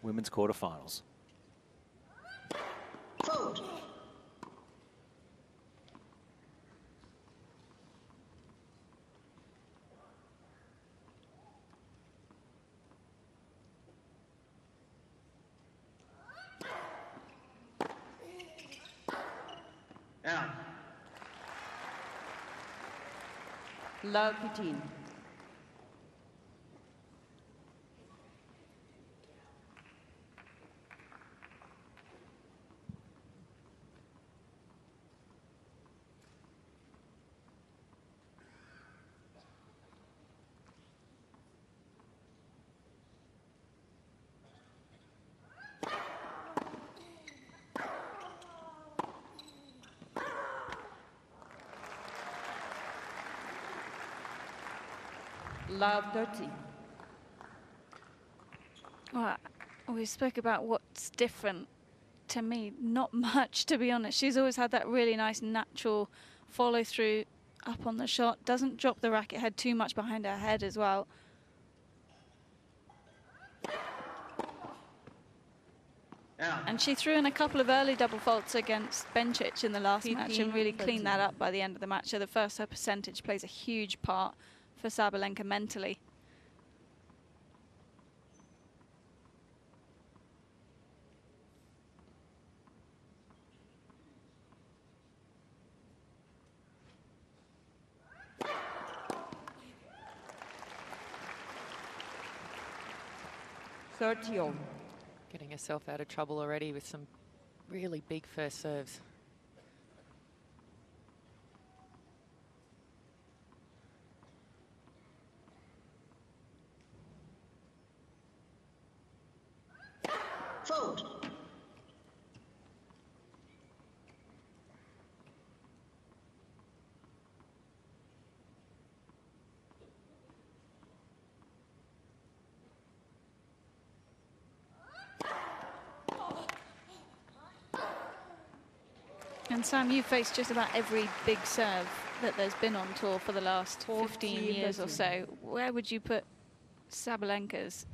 women's quarterfinals. Vote. Out. La Poutine. Love 30. Well, we spoke about what's different. To me, not much, to be honest. She's always had that really nice natural follow through up on the shot. Doesn't drop the racket head too much behind her head as well. And she threw in a couple of early double faults against Bencic in the last match and really cleaned that up by the end of the match. So the first her percentage plays a huge part for Sabalenka mentally. Getting herself out of trouble already with some really big first serves. Vote. And Sam, you faced just about every big serve that there's been on tour for the last 15 years or so. Where would you put Sabalenka's?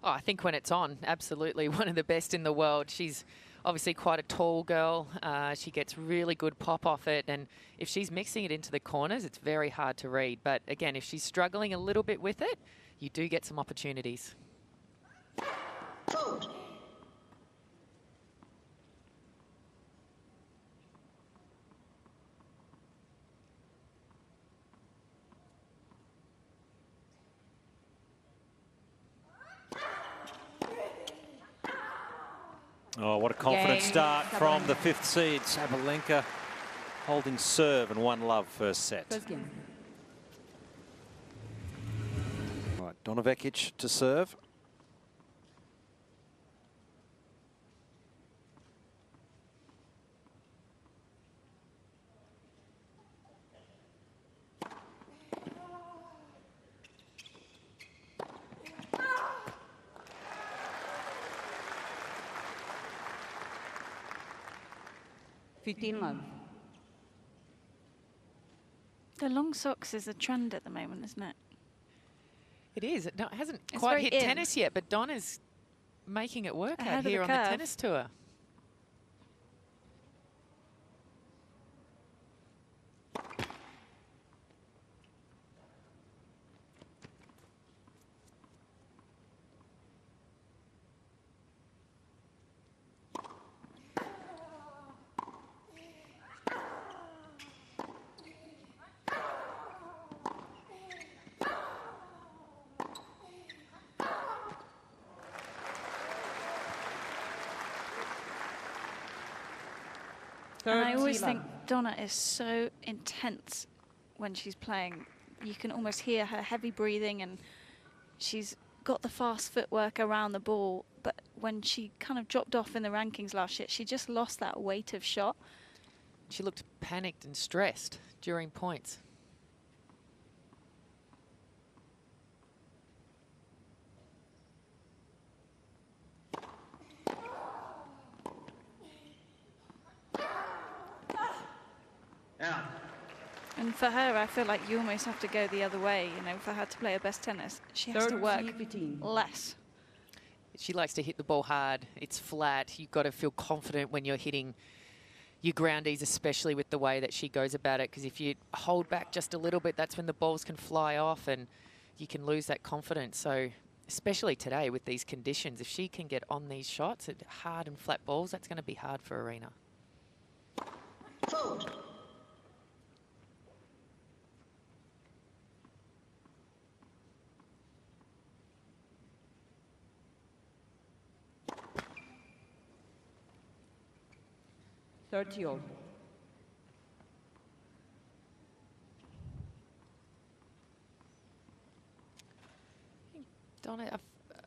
Oh, I think when it's on, absolutely one of the best in the world. She's obviously quite a tall girl. She gets really good pop off it. And if she's mixing it into the corners, it's very hard to read. But again, if she's struggling a little bit with it, you do get some opportunities. Vote. Oh, what a confident start from the 5th seed. Sabalenka holding serve and 1-love first set. Right, Donna Vekic to serve. The long socks is a trend at the moment, isn't it? It is. It hasn't quite hit tennis yet, but Donna's making it work out here on the tennis tour. And I always think Donna is so intense when she's playing. You can almost hear her heavy breathing, and she's got the fast footwork around the ball. But when she kind of dropped off in the rankings last year, she just lost that weight of shot. She looked panicked and stressed during points. Out. And for her, I feel like you almost have to go the other way, you know, for her to play her best tennis. She has to work less. she likes to hit the ball hard. It's flat. You've got to feel confident when you're hitting your groundies, especially with the way that she goes about it, because if you hold back just a little bit, that's when the balls can fly off and you can lose that confidence. So especially today with these conditions, if she can get on these shots at hard and flat balls, that's going to be hard for Aryna. Fault. Thirty-all. Donna,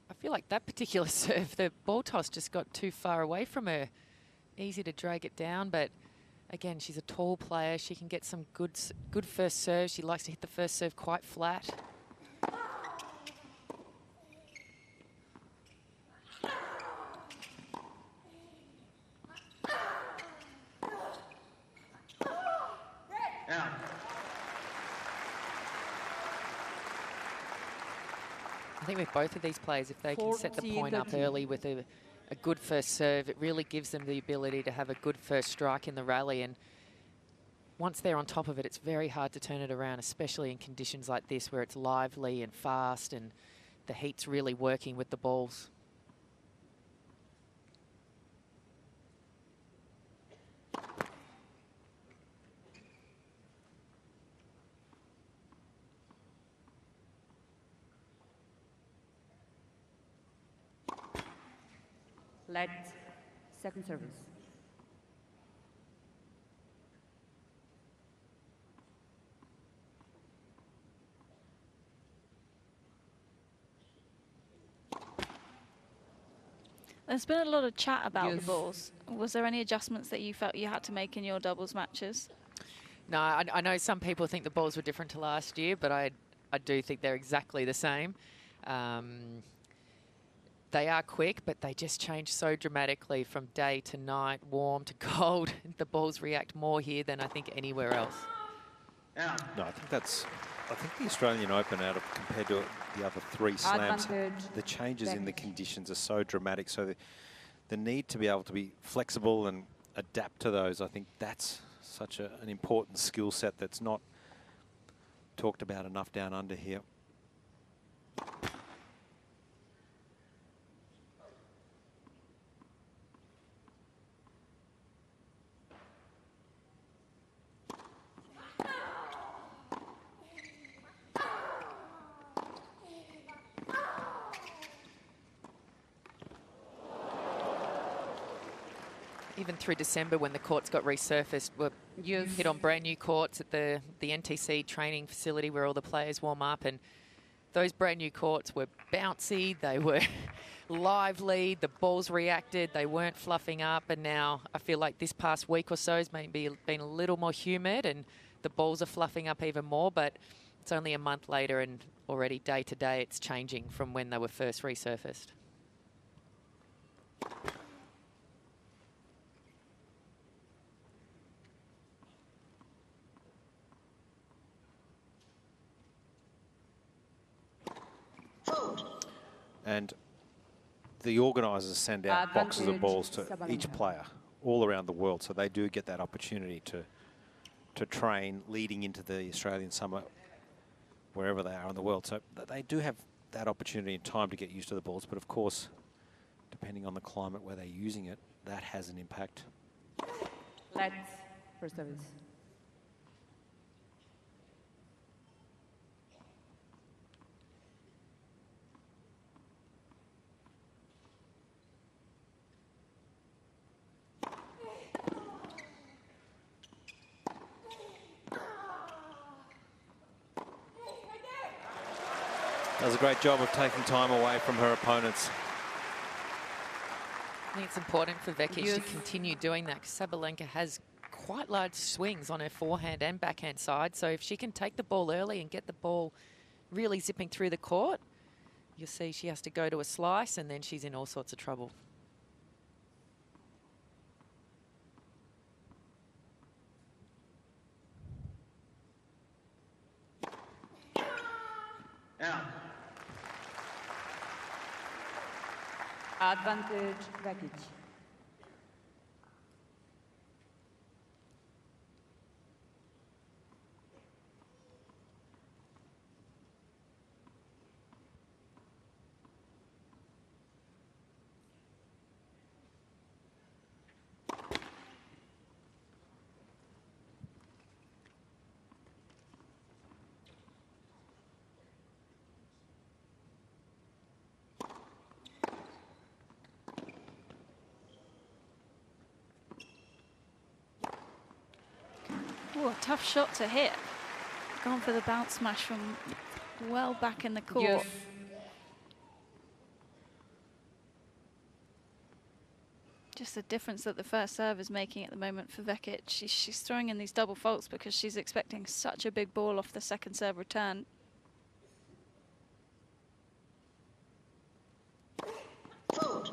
I feel like that particular serve, the ball toss just got too far away from her. Easy to drag it down, but again, she's a tall player. She can get some good first serve. She likes to hit the first serve quite flat. Out. I think with both of these players, if they can set the 40, point up 13. early with a good first serve, it really gives them the ability to have a good first strike in the rally. And once they're on top of it, it's very hard to turn it around, especially in conditions like this where it's lively and fast and the heat's really working with the balls. Let second service. There's been a lot of chat about the Yes. balls. Was there any adjustments that you felt you had to make in your doubles matches? No, I know some people think the balls were different to last year, but I do think they're exactly the same. They are quick, but they just change so dramatically from day to night, warm to cold. The balls react more here than I think anywhere else. Out. No, I think the Australian Open compared to the other three slams, Advantage. the changes in the Vekic. conditions are so dramatic. So the need to be able to be flexible and adapt to those, I think that's such an important skill set that's not talked about enough down under here. Even through December when the courts got resurfaced, we're Yes. hit on brand new courts at the NTC training facility where all the players warm up, and those brand new courts were bouncy, they were lively, the balls reacted, they weren't fluffing up, and now I feel like this past week or so has maybe been a little more humid and the balls are fluffing up even more, but it's only a month later and already day to day it's changing from when they were first resurfaced. Fault. And the organisers send out boxes of Advantage, balls to each Sabalenka. player all around the world, so they do get that opportunity to train leading into the Australian summer wherever they are in the world. So they do have that opportunity and time to get used to the balls, but of course, depending on the climate where they're using it, that has an impact. Let first service. Does a great job of taking time away from her opponents. I think it's important for Vekic to Yes. continue doing that because Sabalenka has quite large swings on her forehand and backhand side. So if she can take the ball early and get the ball really zipping through the court, you'll see she has to go to a slice and then she's in all sorts of trouble. Out. Advantage Vekic. Ooh, a tough shot to hit. Gone for the bounce smash from well back in the court. Yes. Just the difference that the first serve is making at the moment for Vekic. She's throwing in these double faults because she's expecting such a big ball off the second serve return. Fault.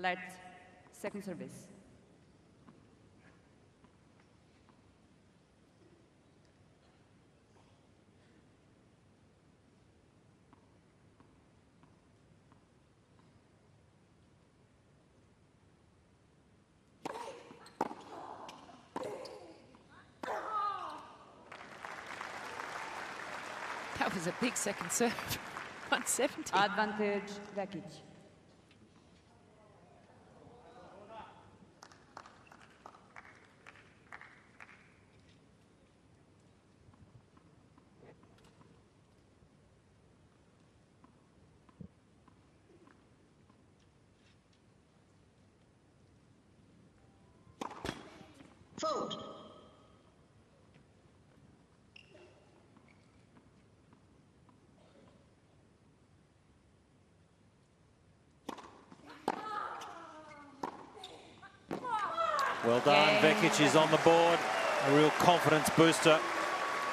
Let second service. That was a big second serve. 170. Advantage Vekic. Fault. Well done. Yeah. Vekic is on the board. A real confidence booster.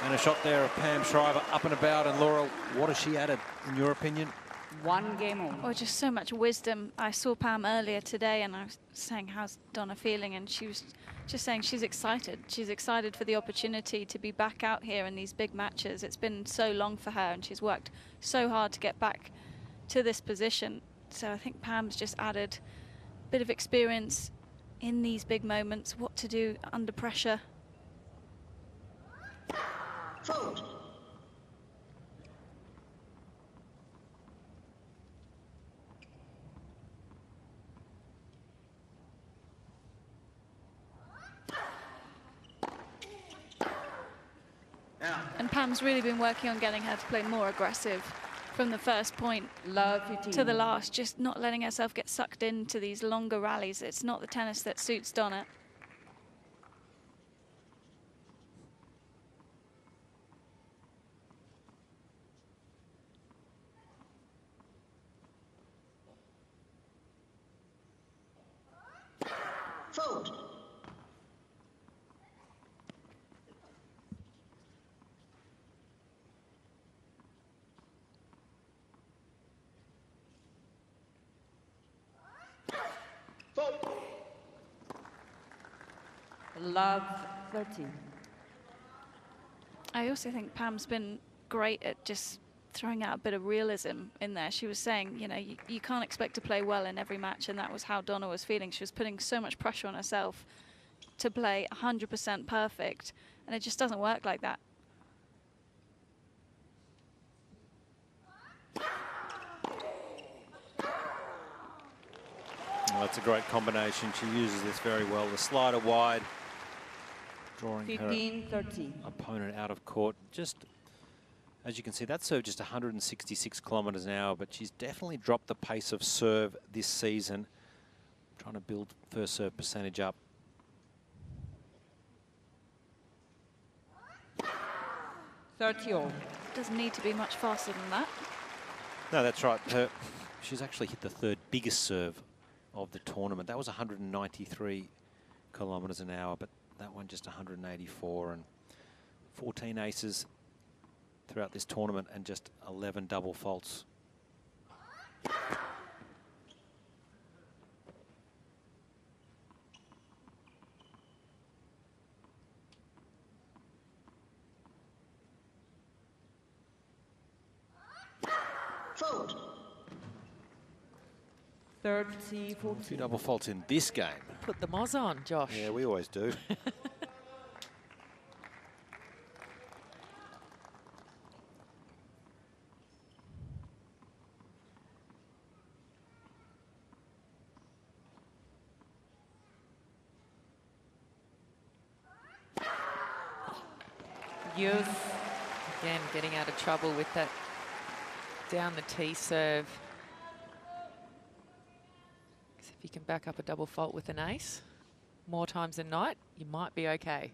And a shot there of Pam Shriver up and about. And Laura, what has she added, in your opinion? 1 game on. Oh, just so much wisdom. I saw Pam earlier today and I was saying, how's Donna feeling? And she was just saying she's excited. She's excited for the opportunity to be back out here in these big matches. It's been so long for her and she's worked so hard to get back to this position. So I think Pam's just added a bit of experience in these big moments, what to do under pressure. Fault. Out. And Pam's really been working on getting her to play more aggressive from the first point Love 15. to the last, just not letting herself get sucked into these longer rallies. It's not the tennis that suits Donna. Fault. Fault. Love 13. I also think Pam's been great at just throwing out a bit of realism in there. She was saying, you know, you can't expect to play well in every match, and that was how Donna was feeling. She was putting so much pressure on herself to play 100% perfect, and it just doesn't work like that. Well, that's a great combination. She uses this very well. The slider wide, drawing her 15-13. opponent out of court. Just, as you can see, that serve just 166 kilometres an hour, but she's definitely dropped the pace of serve this season, trying to build first serve percentage up. 30-all. Doesn't need to be much faster than that. No, that's right. She's actually hit the third biggest serve of the tournament. That was 193 kilometres an hour, but that one just 184, and 14 aces throughout this tournament and just 11 double faults. 30, A few 14. double faults in this game. Put the Moz on, Josh. Yeah, we always do. Yes. Again, getting out of trouble with that down the tee serve. 'Cause if you can back up a double fault with an ace more times than not, you might be okay.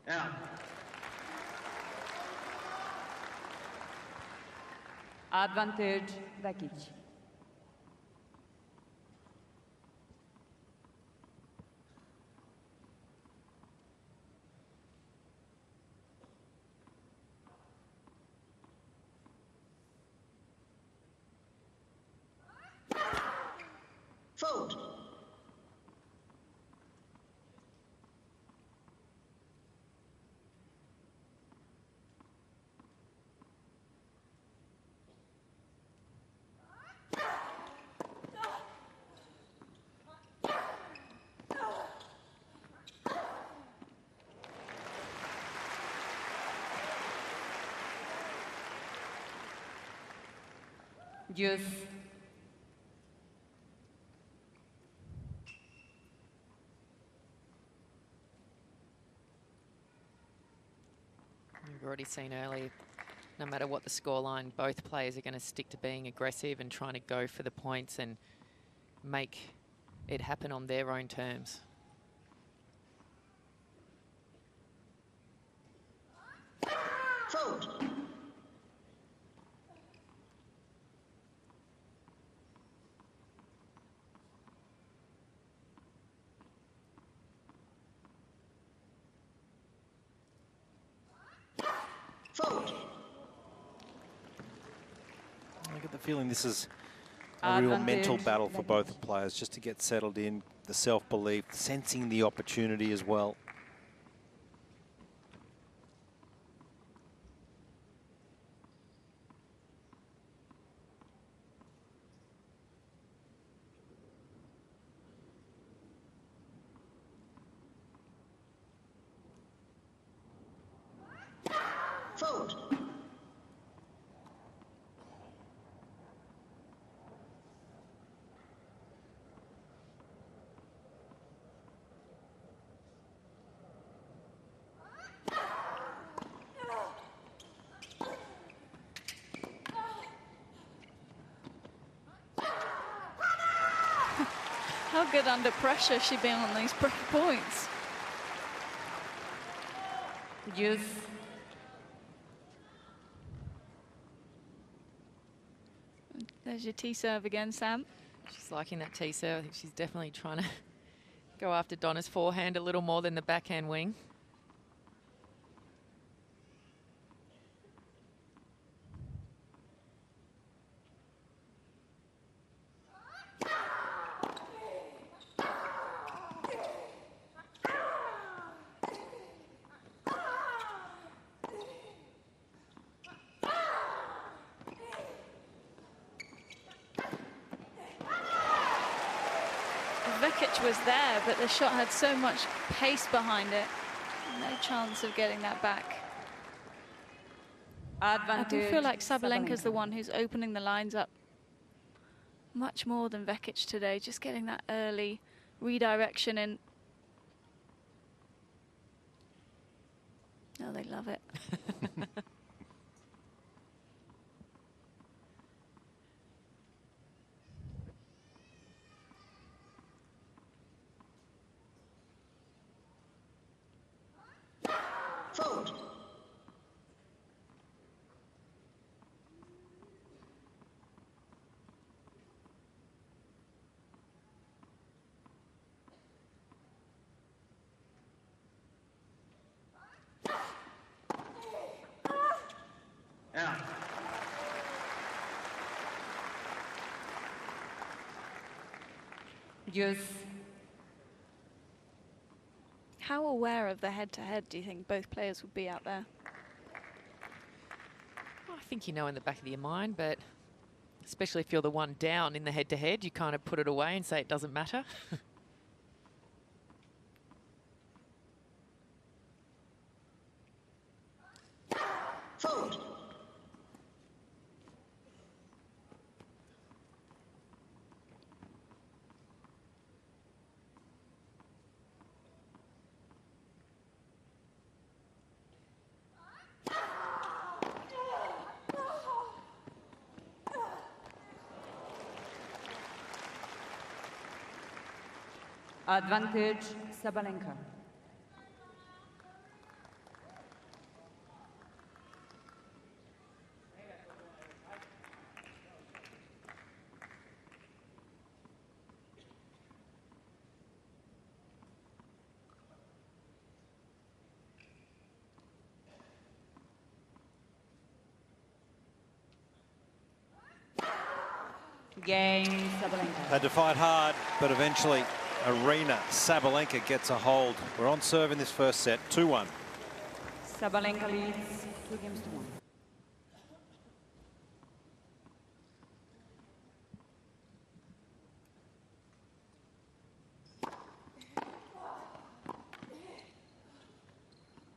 Out. Advantage, Vekic. Fault. Yes. We've already seen early, no matter what the scoreline, both players are going to stick to being aggressive and trying to go for the points and make it happen on their own terms. Fault. Fault. I get the feeling this is a real mental Advantage, battle for Vekic. both players, just to get settled in, the self-belief, sensing the opportunity as well. Fault. How good under pressure she been on these points. Yes. There's your tee serve again, Sam. She's liking that tee serve. I think she's definitely trying to go after Donna's forehand a little more than the backhand wing. Vekic was there, but the shot had so much pace behind it. No chance of getting that back. I Advantage. do feel like Sabalenka's the one who's opening the lines up much more than Vekic today, just getting that early redirection in. Oh, they love it. Fault. Out. Yes. aware of the head-to-head, do you think both players would be out there? Well, I think you know in the back of your mind, but especially if you're the one down in the head-to-head, you kind of put it away and say it doesn't matter. Fault. Advantage, Sabalenka. Game, Sabalenka. Had to fight hard, but eventually Aryna Sabalenka gets a hold. We're on serve in this first set, 2-1. Sabalenka leads 2-1.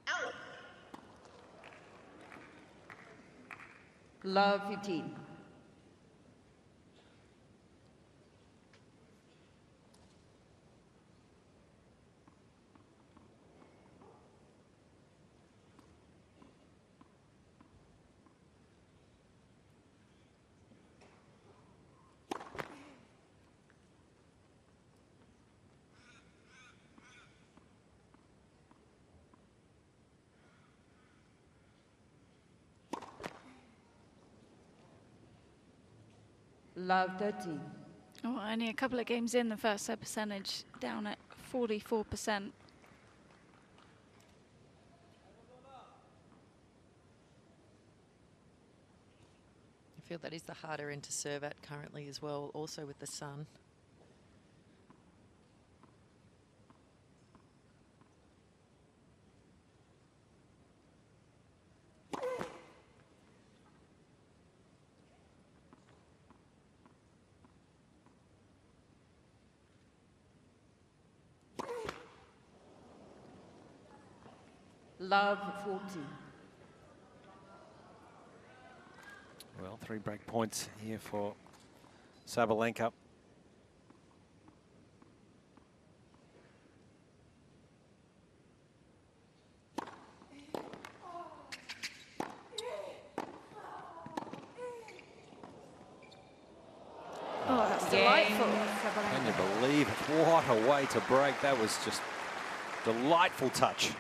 Out. Love 15. Love 13. Oh, only a couple of games in, the first set percentage down at 44%. I feel that is the harder end to serve at currently as well, also with the sun. Love 40. Well, 3 break points here for Sabalenka. Oh, that's Game, delightful. Can you Sabalenka. believe it? What a way to break. That was just delightful touch.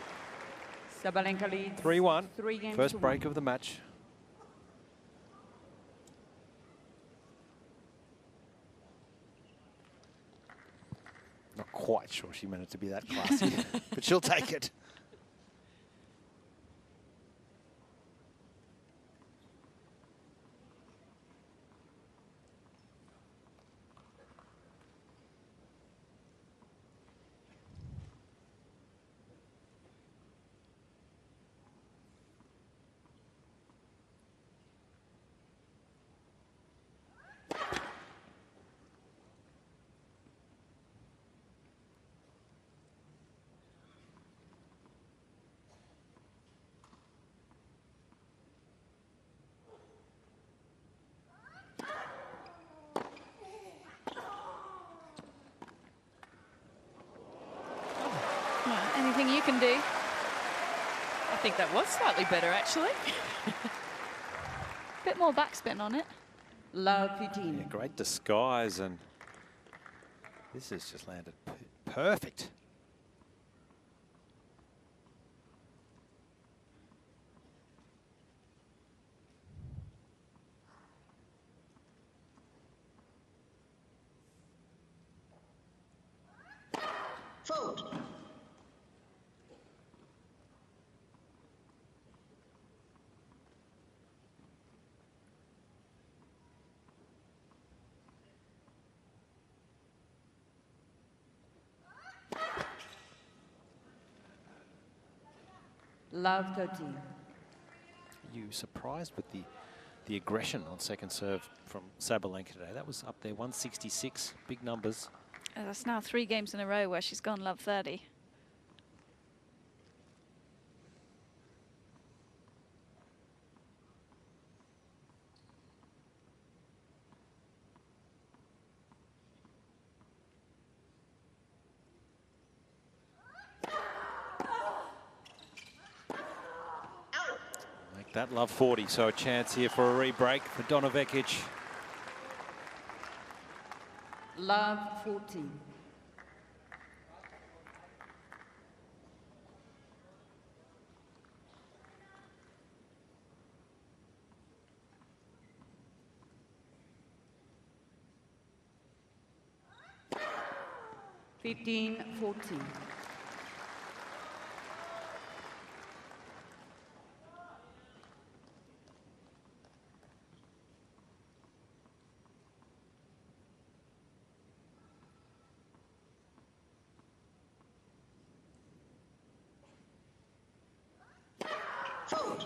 Sabalenka leads 3-1, 3 games first to break 1. of the match. Not quite sure she meant it to be that classy, but she'll take it. Well, anything you can do. I think that was slightly better, actually. Bit more backspin on it. Love 15. Yeah, great disguise, and this has just landed perfect. Fault. Love 30. You surprised with the aggression on second serve from Sabalenka today? That was up there, 166, big numbers. That's now 3 games in a row where she's gone love 30. Make that love 40, so a chance here for a re-break for Donna Vekic. Love 14. Fifteen, 14. Fault.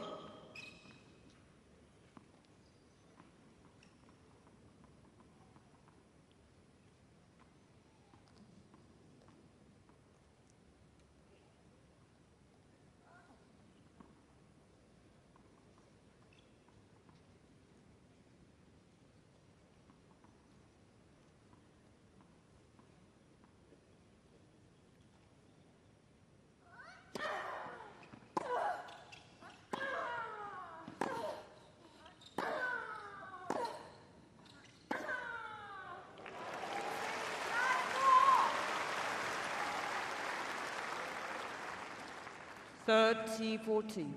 Thirty, 14.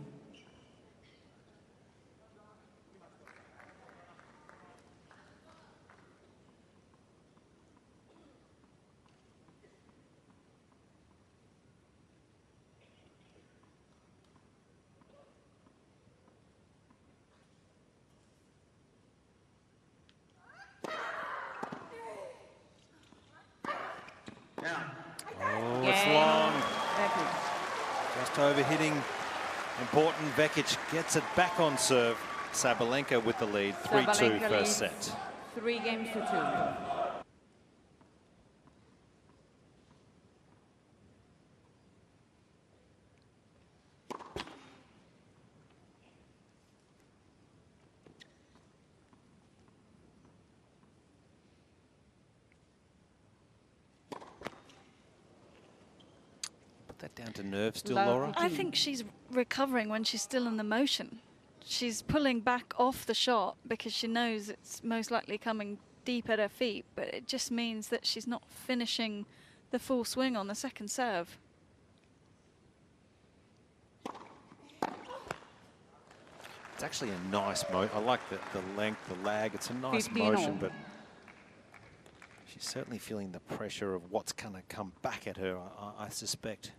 Oh, it's long. Vekic. Just overhitting. Important. Vekic gets it back on serve. Sabalenka with the lead. 3-2 Sabalenka first leads set. 3 games to 2. Put that down to nerve still, Love Laura. I think she's recovering when she's still in the motion. She's pulling back off the shot because she knows it's most likely coming deep at her feet, but it just means that she's not finishing the full swing on the second serve. It's actually a nice motion. I like the length, the lag. It's a nice 15 all. motion, but she's certainly feeling the pressure of what's going to come back at her, I suspect.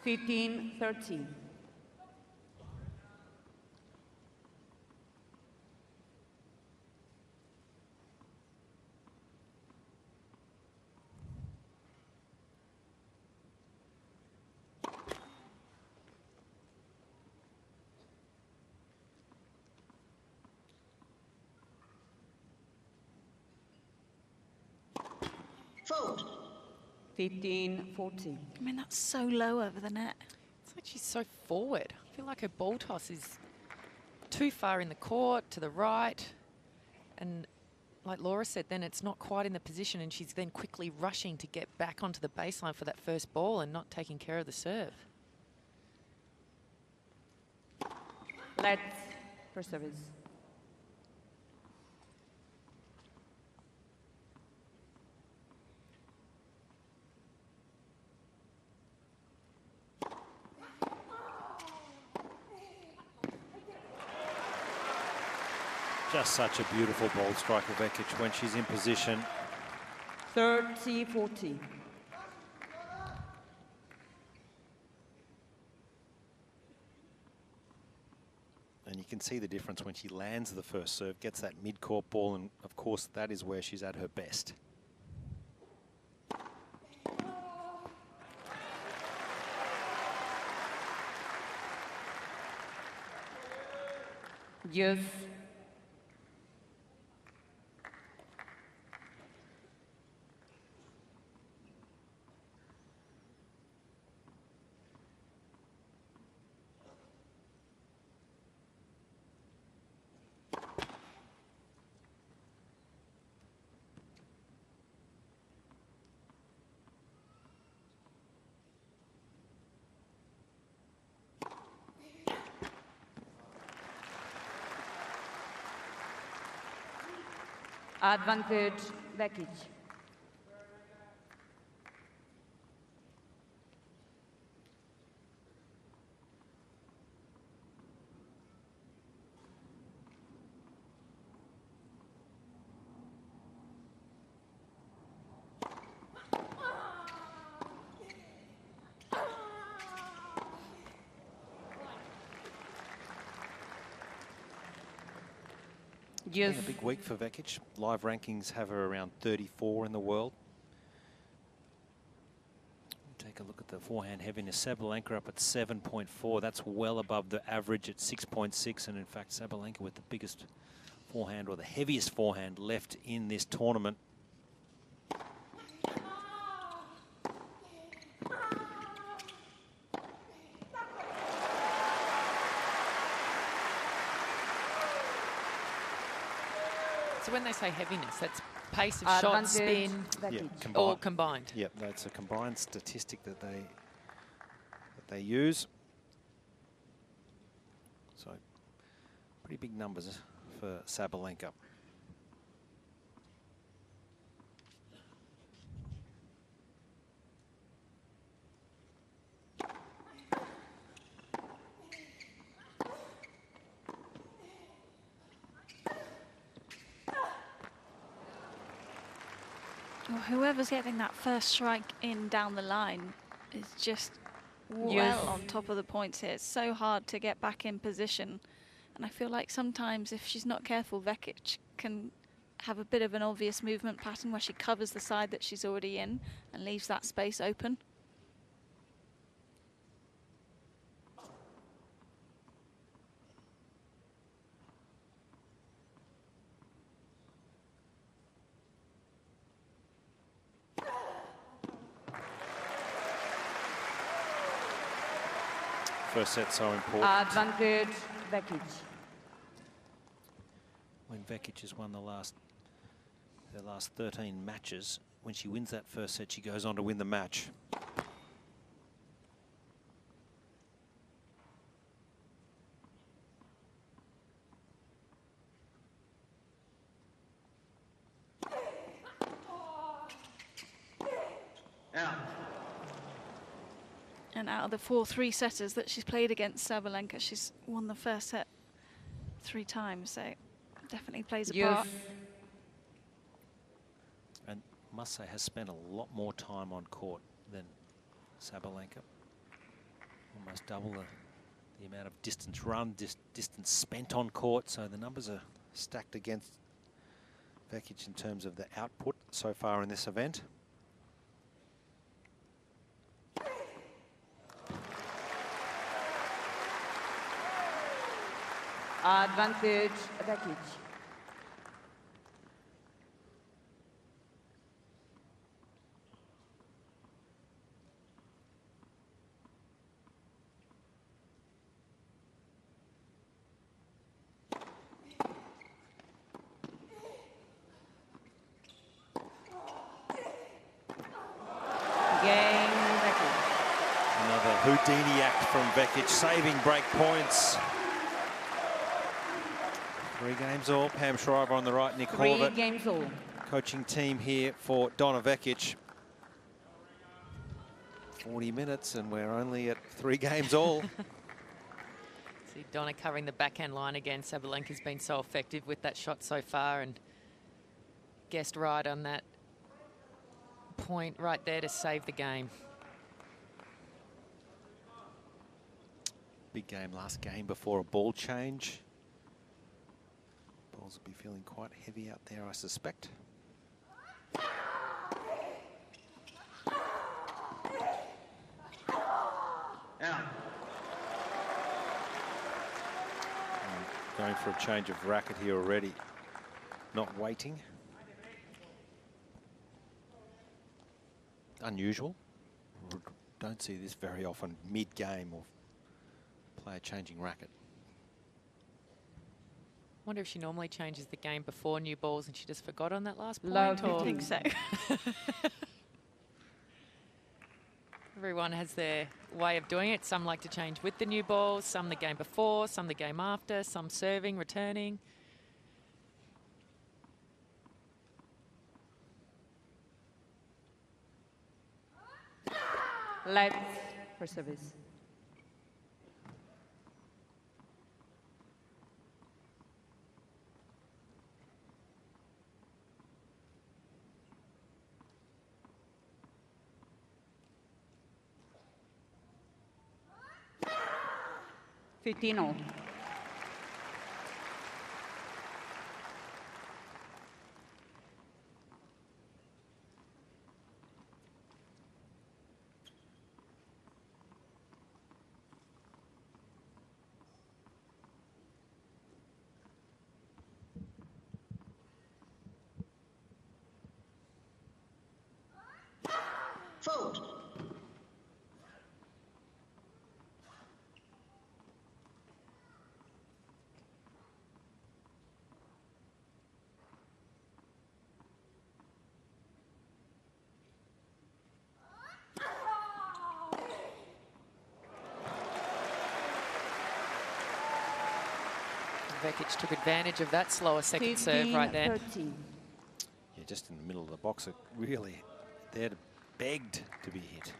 Fifteen, 13. Fault. 15, 14. I mean, that's so low over the net. It's like she's so forward. I feel like her ball toss is too far in the court, to the right. And like Laura said, then it's not quite in the position, and she's then quickly rushing to get back onto the baseline for that first ball and not taking care of the serve. Let's first service. Just such a beautiful ball striker, Vekic, when she's in position. 30-40. And you can see the difference when she lands the first serve, gets that mid-court ball, and of course that is where she's at her best. Yes. Advantage, Vekic. Yes. Been a big week for Vekic. Live rankings have her around 34 in the world. Take a look at the forehand heaviness. Sabalenka up at 7.4. That's well above the average at 6.6. And in fact, Sabalenka with the biggest forehand, or the heaviest forehand left in this tournament. So when they say heaviness, that's pace of shot, spin, all combined. Yep, that's a combined statistic that they use. So pretty big numbers for Sabalenka. Well, whoever's getting that first strike in down the line is just well on top of the points here. It's so hard to get back in position. And I feel like sometimes if she's not careful, Vekic can have a bit of an obvious movement pattern where she covers the side that she's already in and leaves that space open. First set so important. Advantage, Vekic. When Vekic has won their last 13 matches, when she wins that first set, she goes on to win the match. And out of the 4 3-setters that she's played against Sabalenka, she's won the first set 3 times, so definitely plays a part. And must say has spent a lot more time on court than Sabalenka. Almost double the amount of distance run, distance spent on court, so the numbers are stacked against Vekic in terms of the output so far in this event. Advantage, Vekic. Game, Vekic. Another Houdini act from Vekic, saving break points. 3 games all. Pam Shriver on the right, Nick 3 Horvath. games all. Coaching team here for Donna Vekic. 40 minutes and we're only at 3 games all. See Donna covering the backhand line again. Sabalenka's been so effective with that shot so far and guessed right on that point right there to save the game. Big game, last game before a ball change. Balls will be feeling quite heavy out there, I suspect. Out. Going for a change of racket here already. Not waiting. Unusual. Don't see this very often mid-game or player changing racket. Wonder if she normally changes the game before new balls and she just forgot on that last Love point. Or I think so. Everyone has their way of doing it. Some like to change with the new balls, some the game before, some the game after, some serving, returning. Left for service. Fifteen-all. Fault. Vekic took advantage of that slower second serve right there. 13. Yeah, just in the middle of the box, it really, they'd begged to be hit.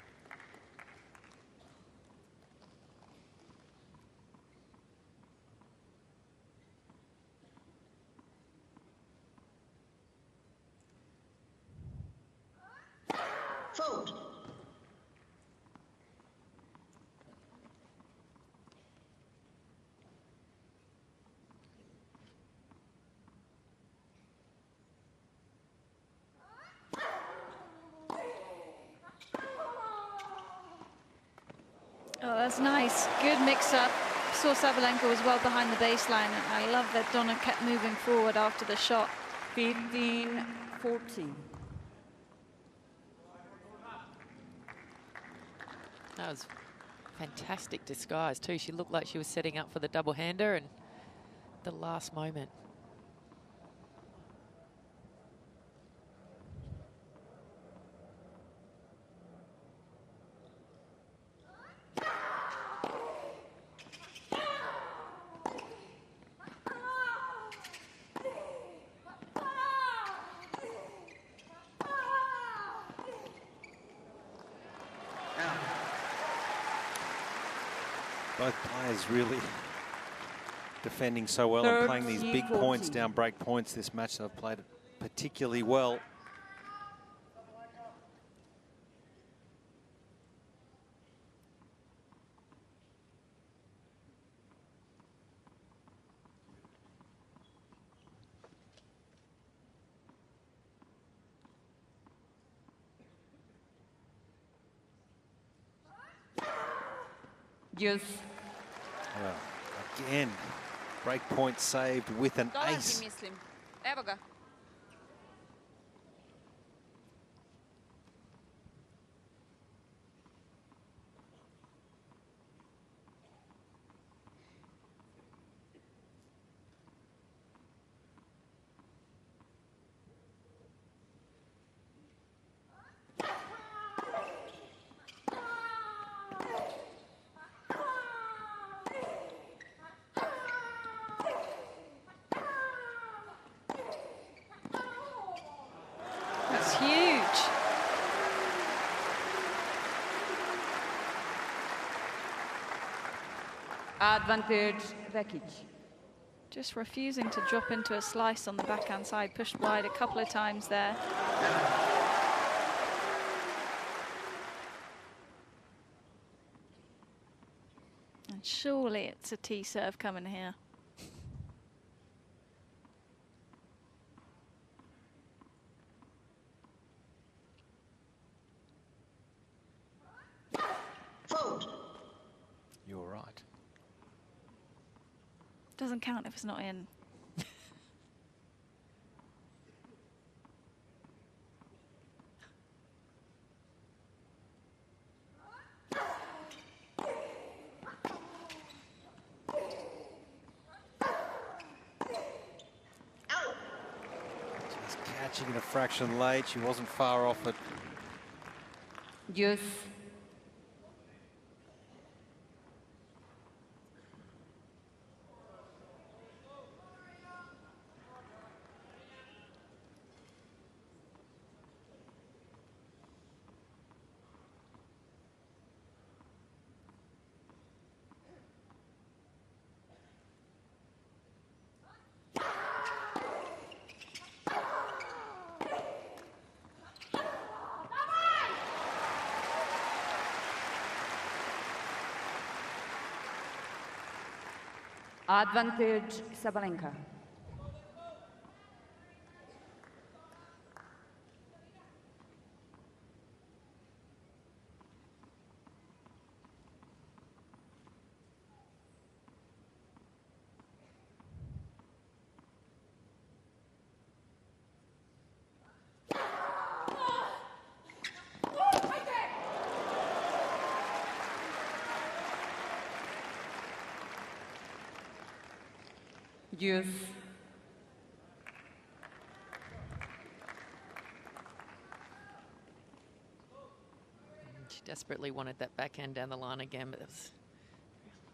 Fault. Oh, that's nice. Good mix-up. Saw Sabalenka was well behind the baseline, and I love that Donna kept moving forward after the shot. 15-14. That was fantastic disguise too. She looked like she was setting up for the double-hander and the last moment. Both players really defending so well and playing these big points, down break points this match. They've played it particularly well. Yes. Well, again, break point saved with an ace. Mislim. Evo ga. That's huge. Advantage Vekic. Just refusing to drop into a slice on the backhand side. Pushed wide a couple of times there. And surely it's a T serve coming here. Fault. You're right. Doesn't count if it's not in. Out. Just catching it a fraction late. She wasn't far off it. Deuce. Advantage Sabalenka. Deuce. She desperately wanted that backhand down the line again, but it was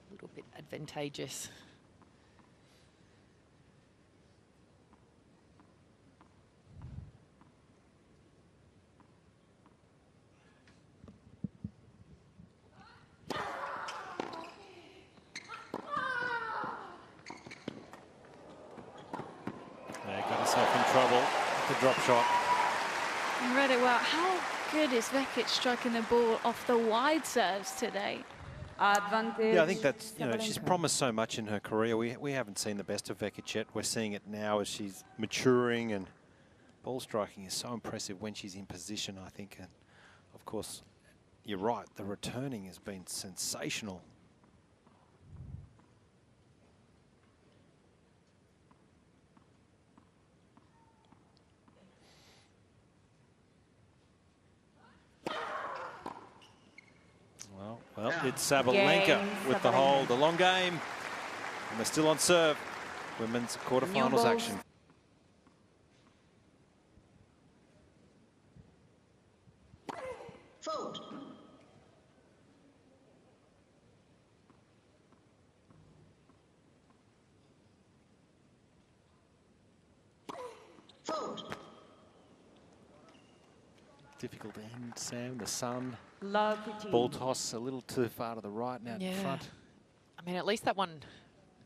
a little bit advantageous. Got herself in trouble with the drop shot. I read it well. How good is Vekic striking the ball off the wide serves today? Advantage. Yeah, I think that's, you know, she's Sabalenka. promised so much in her career. We haven't seen the best of Vekic yet. We're seeing it now as she's maturing, and ball striking is so impressive when she's in position, I think. And of course, you're right, the returning has been sensational. Well, it's Sabalenka Game, with the Sabalenka. hold, the long game. And we're still on serve. Women's quarterfinals balls. action. Fault. Fault. Difficult end, Sam. The sun. Love Putin. Ball toss a little too far to the right now in front. I mean, at least that one,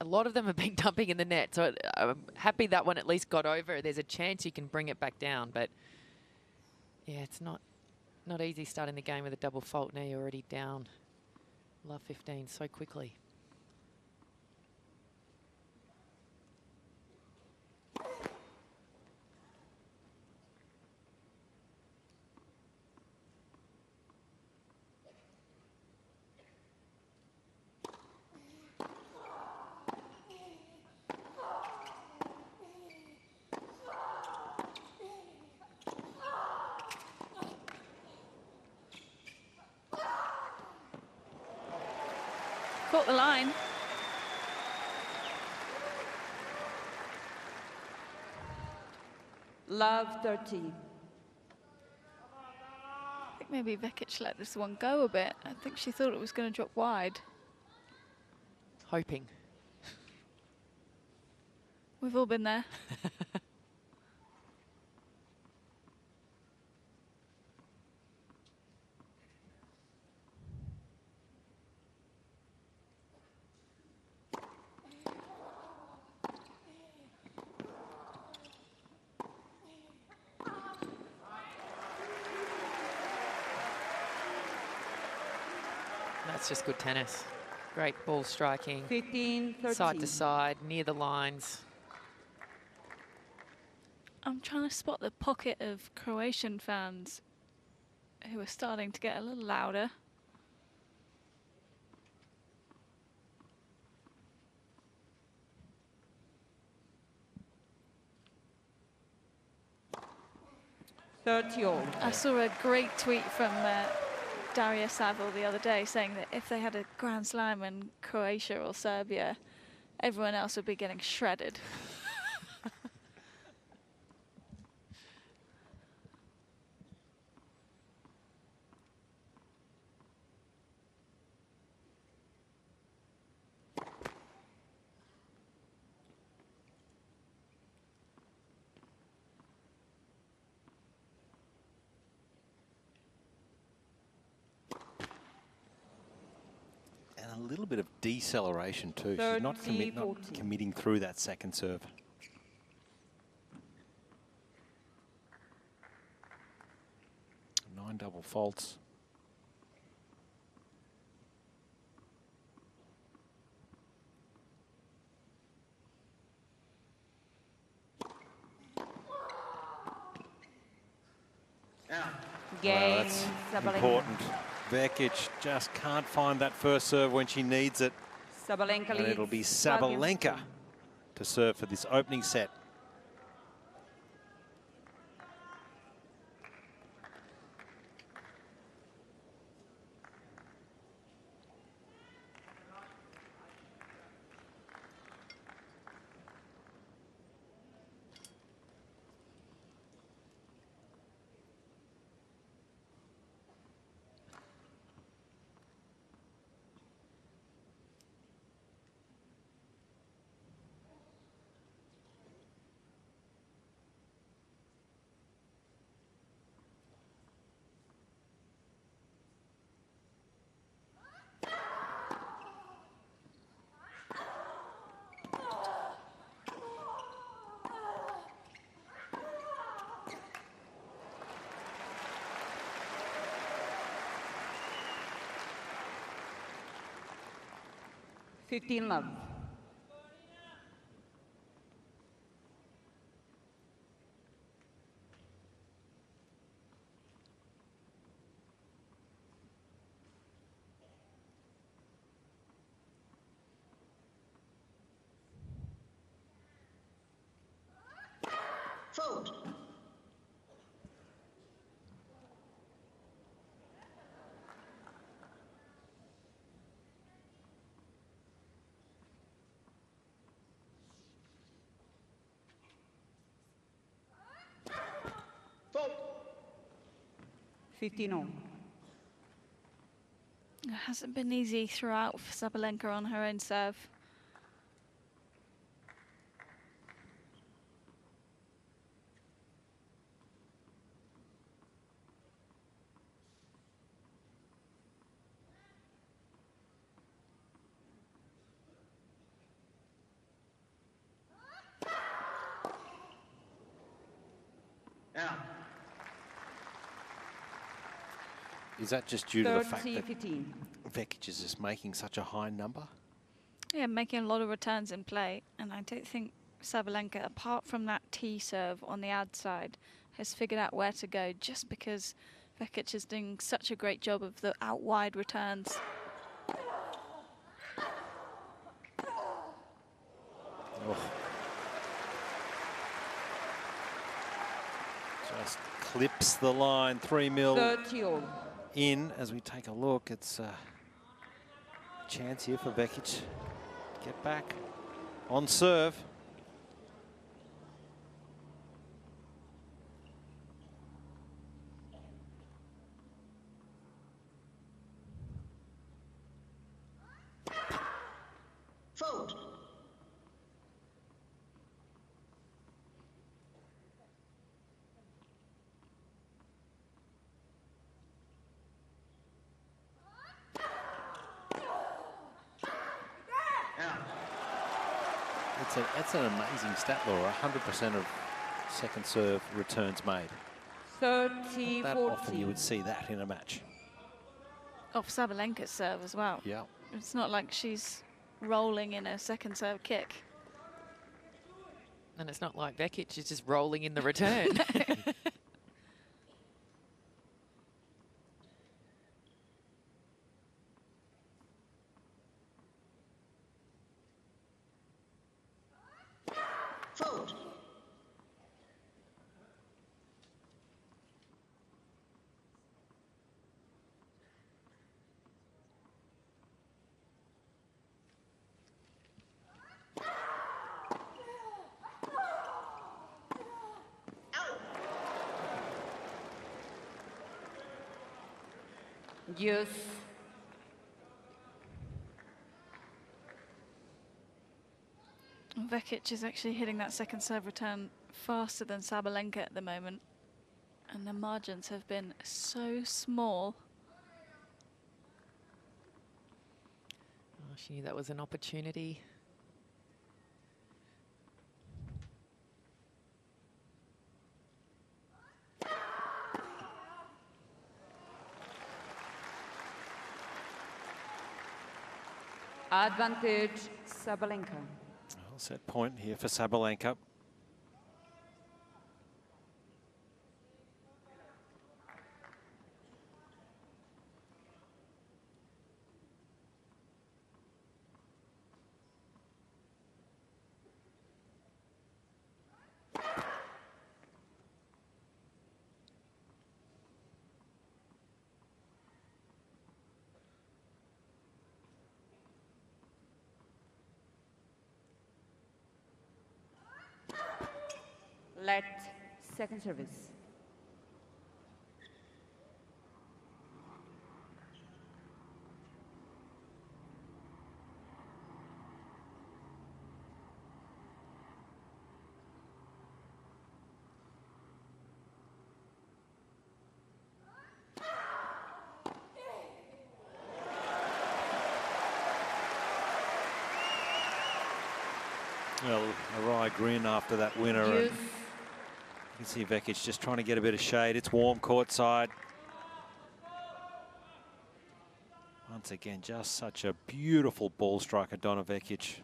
a lot of them have been dumping in the net, so I'm happy that one at least got over. There's a chance you can bring it back down, but yeah, it's not easy starting the game with a double fault. Now you're already down. Love 15 so quickly. Caught the line. Love 30. I think maybe Vekic let this one go a bit. I think she thought it was going to drop wide. Hoping. We've all been there. That's just good tennis. Great ball striking. 15-13. Side to side, near the lines. I'm trying to spot the pocket of Croatian fans who are starting to get a little louder. I saw a great tweet from Daria Saville the other day saying that if they had a Grand Slam in Croatia or Serbia, everyone else would be getting shredded. A little bit of deceleration too. She's not committing through that second serve. Nine double faults. Cain, That's Sabalenka. important. Vekic just can't find that first serve when she needs it. Sabalenka And leads. it'll be Flavia. Sabalenka to serve for this opening set. Love. Fault. Fault. 15-all. It hasn't been easy throughout for Sabalenka on her own serve. Out. Is that just due to the fact that 30-15. Vekic is just making such a high number? Yeah, making a lot of returns in play, and I don't think Sabalenka, apart from that T serve on the ad side, has figured out where to go, just because Vekic is doing such a great job of the out wide returns. Oh. Just clips the line, 3-0 30-all. in. As we take a look, it's a chance here for Vekic to get back on serve. Fault. That's an amazing stat, Laura. 100% of second serve returns made. 30-40. That often you would see that in a match. Off Sabalenka's serve as well. Yeah. It's not like she's rolling in a second serve kick. And it's not like Vekic is just rolling in the return. Fault. Use. Vekic is actually hitting that second serve return faster than Sabalenka at the moment. And the margins have been so small. Oh, she knew that was an opportunity. Advantage Sabalenka. Well, set point here for Sabalenka. Let second service. Well, a wry grin after that winner. And you can see Vekic just trying to get a bit of shade. It's warm courtside. Once again, just such a beautiful ball striker, Donna Vekic.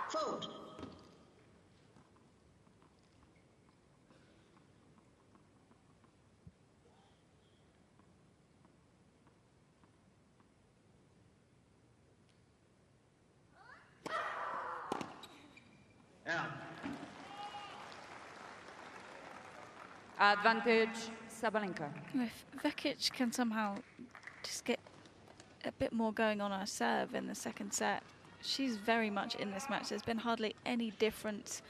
Fault. Out. Advantage Sabalenka. If Vekic can somehow just get a bit more going on her serve in the second set, she's very much in this match. There's been hardly any difference.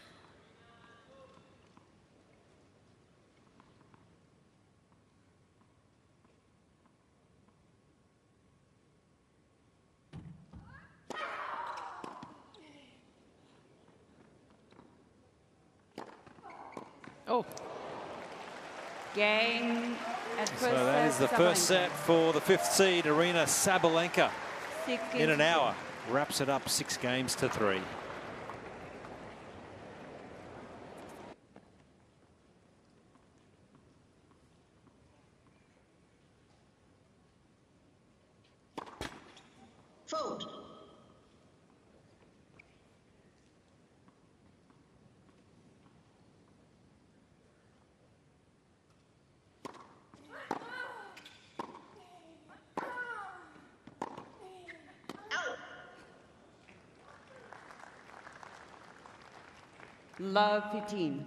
Oh, Gain at first So that is the first set for the 5th seed, Aryna Sabalenka. In an hour, wraps it up 6 games to 3. Fault. Love 15.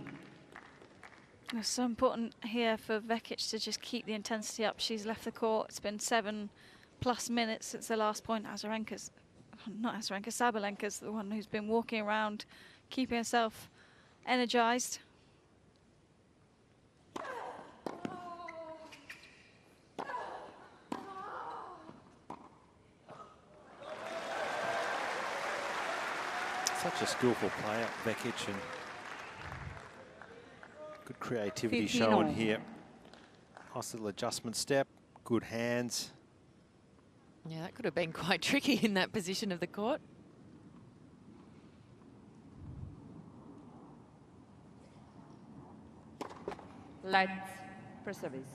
It's so important here for Vekic to just keep the intensity up. She's left the court. It's been 7+ minutes since the last point. Sabalenka's the one who's been walking around, keeping herself energized. Such a skillful player, Vekic, and good creativity 15 showing all. here. Nice little adjustment step, good hands. yeah, that could have been quite tricky in that position of the court. Let first service.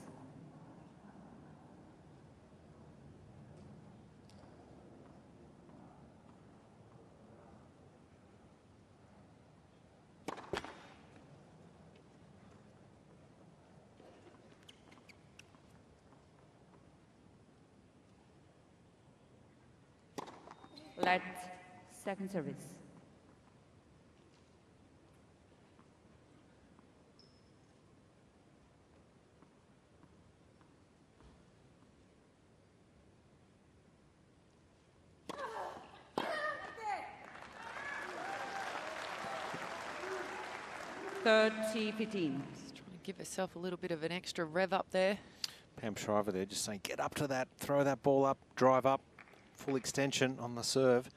Let second service. Third T15. Just trying to give herself a little bit of an extra rev up there. Pam Shriver there just saying, get up to that, throw that ball up, drive up, full extension on the serve.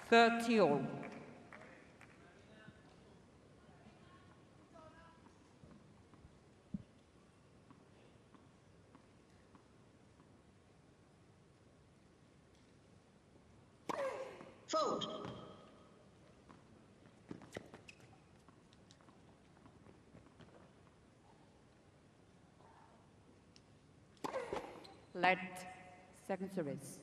Third T all. Fault. Let second service.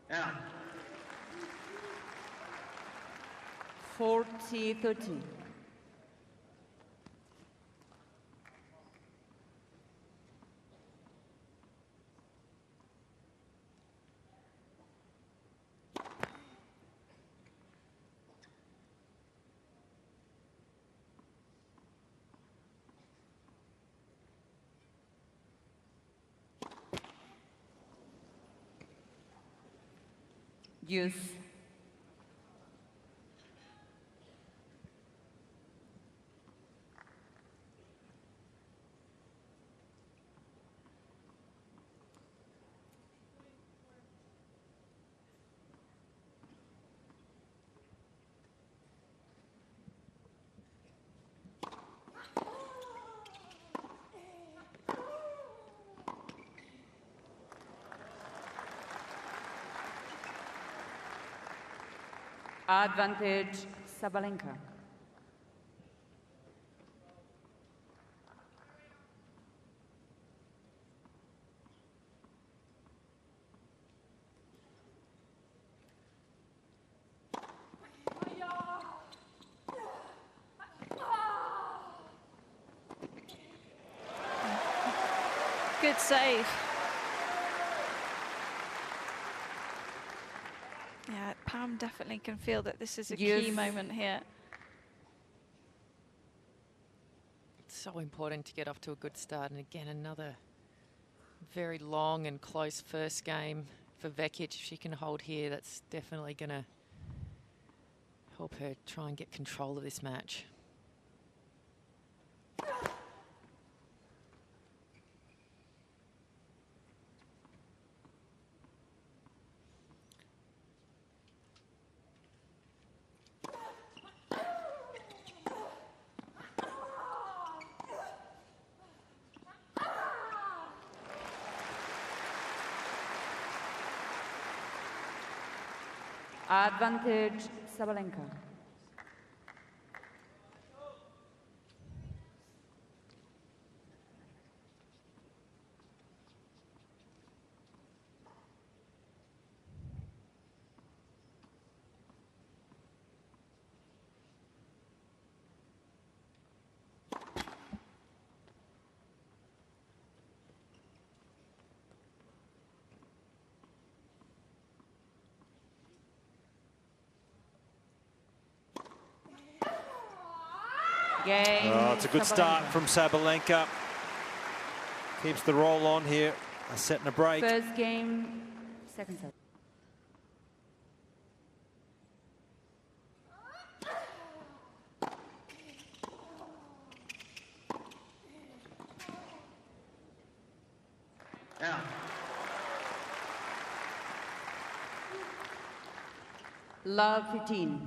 Out. 40-13. Use. Advantage Sabalenka. Good save. Yeah, Pam definitely can feel that this is a key Yes. moment here. It's so important to get off to a good start. And again, another very long and close first game for Vekic. If she can hold here, that's definitely going to help her try and get control of this match. Advantage Sabalenka. Game. Oh, it's a good start from Sabalenka. Keeps the roll on here. A set and a break. First game, second set. Love 15.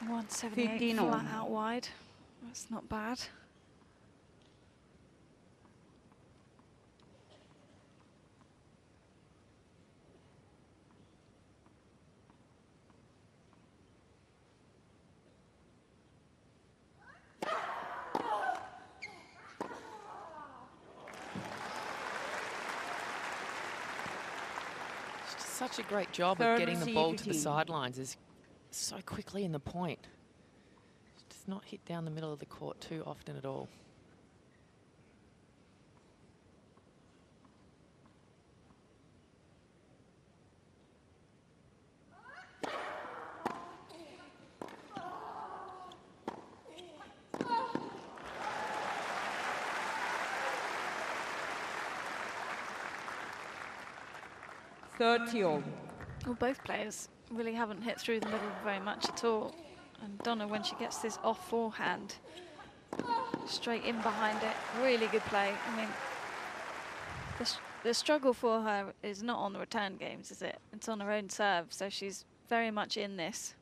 .178 15 flat on. out wide. That's not bad. It's just such a great job of getting the ball to the 15. sidelines. Is so quickly in the point. Does not hit down the middle of the court too often at all. All. Well, both players really haven't hit through the middle very much at all. And Donna, when she gets this off forehand, straight in behind it, really good play. I mean, the struggle for her is not on the return games, is it? It's on her own serve, so she's very much in this.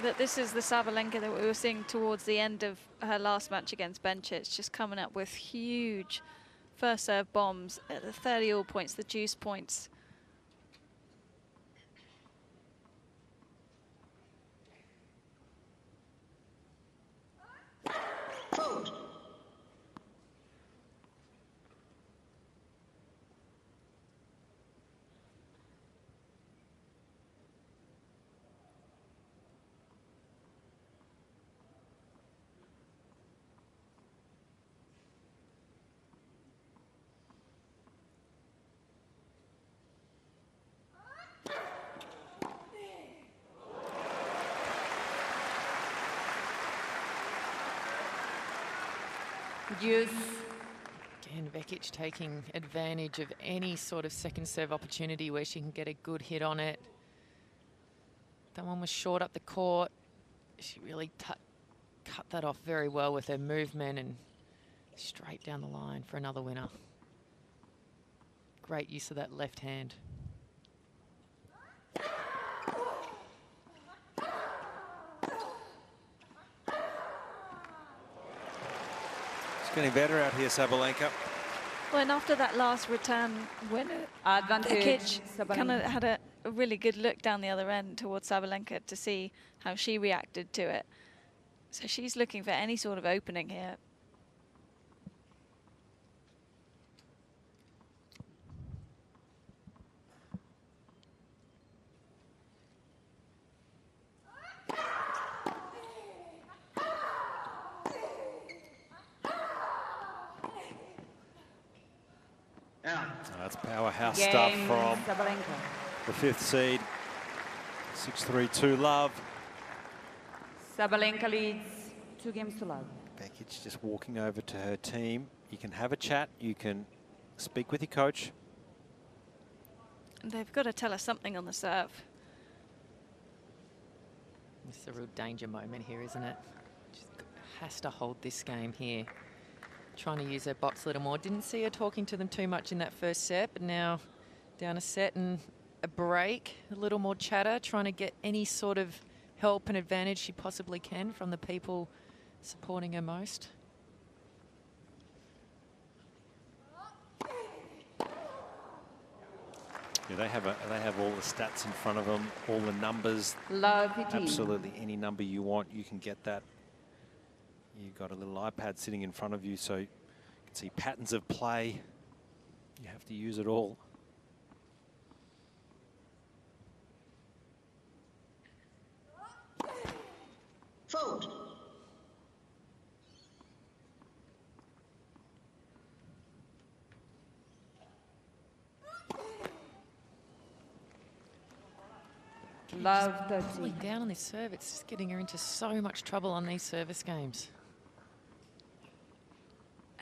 That this is the Sabalenka that we were seeing towards the end of her last match against Bencic, just coming up with huge first serve bombs at the 30-all points, the juice points. Fault. Deuce. Again, Vekic taking advantage of any sort of second serve opportunity where she can get a good hit on it. That one was short up the court. She really cut that off very well with her movement and straight down the line for another winner. Great use of that left hand. Getting better out here, Sabalenka. Well, and after that last return winner, Advantage. Vekic kind of had a really good look down the other end towards Sabalenka to see how she reacted to it. So she's looking for any sort of opening here. That's powerhouse Game, stuff from Sabalenka. the 5th seed. 6-3-2 love. Sabalenka leads 2 games to love. Vekic just walking over to her team. You can have a chat. You can speak with your coach. They've got to tell us something on the serve. It's a real danger moment here, isn't it? Just has to hold this game here. Trying to use her box a little more. Didn't see her talking to them too much in that first set, but now down a set and a break. A little more chatter, trying to get any sort of help and advantage she possibly can from the people supporting her most. Yeah, they have all the stats in front of them, all the numbers. Love 15. Absolutely any number you want, you can get that. You've got a little iPad sitting in front of you, so you can see patterns of play. You have to use it all. Love Pulling 30. down on this serve, it's just getting her into so much trouble on these service games.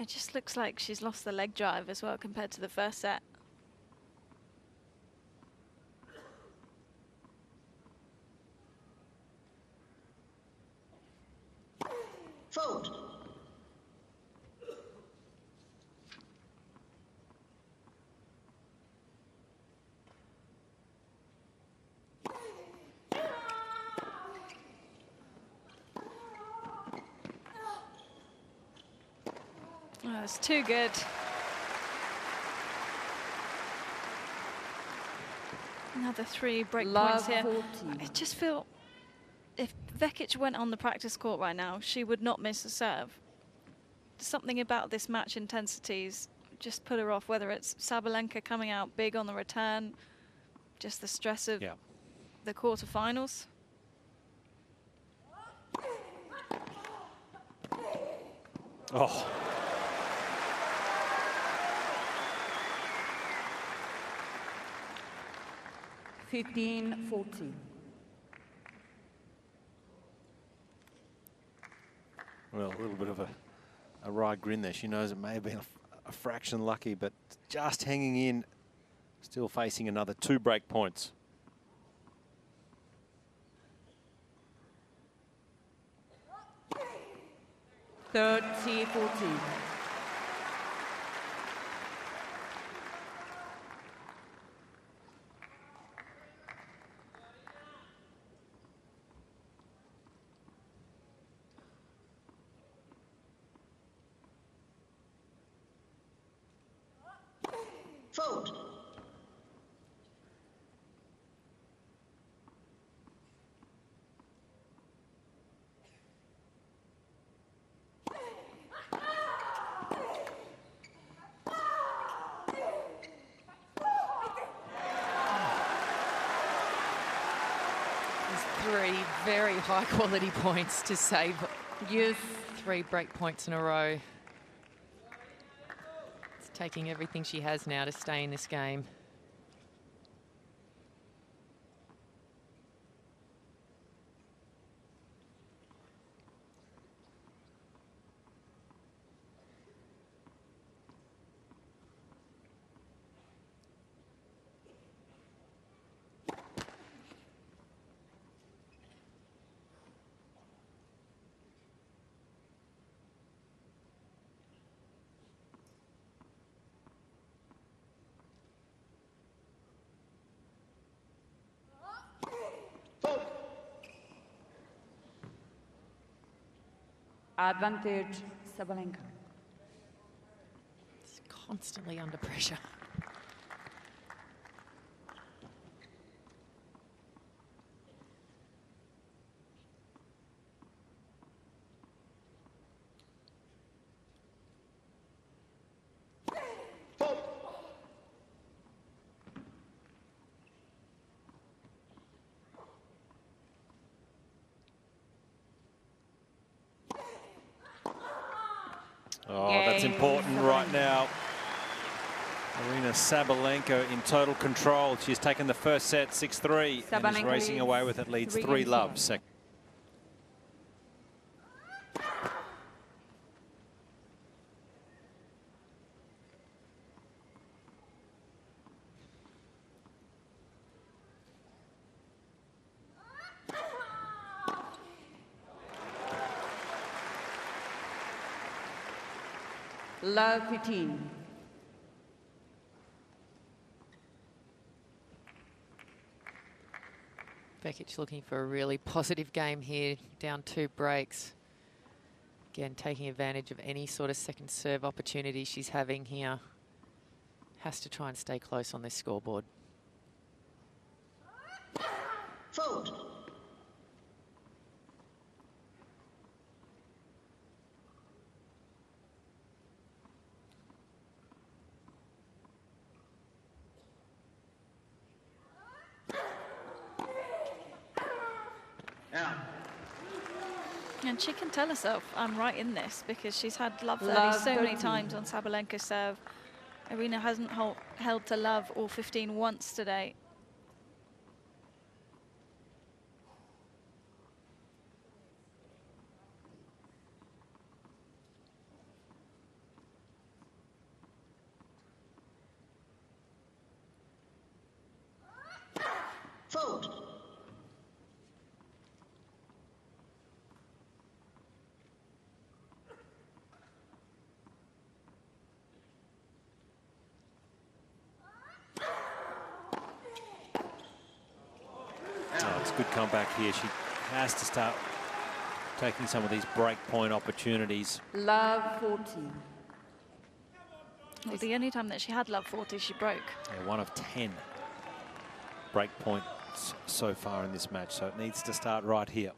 It just looks like she's lost the leg drive as well compared to the first set. Fault. Oh, it's too good. Another 3 break Love points here. 40. I just feel if Vekic went on the practice court right now, she would not miss a serve. Something about this match intensities just put her off, whether it's Sabalenka coming out big on the return, just the stress of the quarterfinals. Oh. Fifteen 40. Well, a little bit of a wry grin there. She knows it may have been a fraction lucky, but just hanging in, still facing another 2 break points. Thirty 40. Fault. There's 3 very high quality points to save Use 3 break points in a row. It's taking everything she has now to stay in this game. advantage Sabalenka. It's constantly under pressure. Oh, that's important right now. Aryna Sabalenka in total control. She's taken the first set 6-3 and is racing away with it. Leads 3-love. Second. Love 15. Vekic looking for a really positive game here, down 2 breaks. Again, taking advantage of any sort of second serve opportunity she's having here. Has to try and stay close on this scoreboard. Fault. And she can tell herself, I'm right in this, because she's had love 30 Love so many 13. times on Sabalenka's serve. Aryna hasn't held to love all 15 once today. Oh, it's a good comeback here. She has to start taking some of these break point opportunities. Love 14. Well, the only time that she had love 40, she broke. Yeah, 1 of 10 break points so far in this match, so it needs to start right here.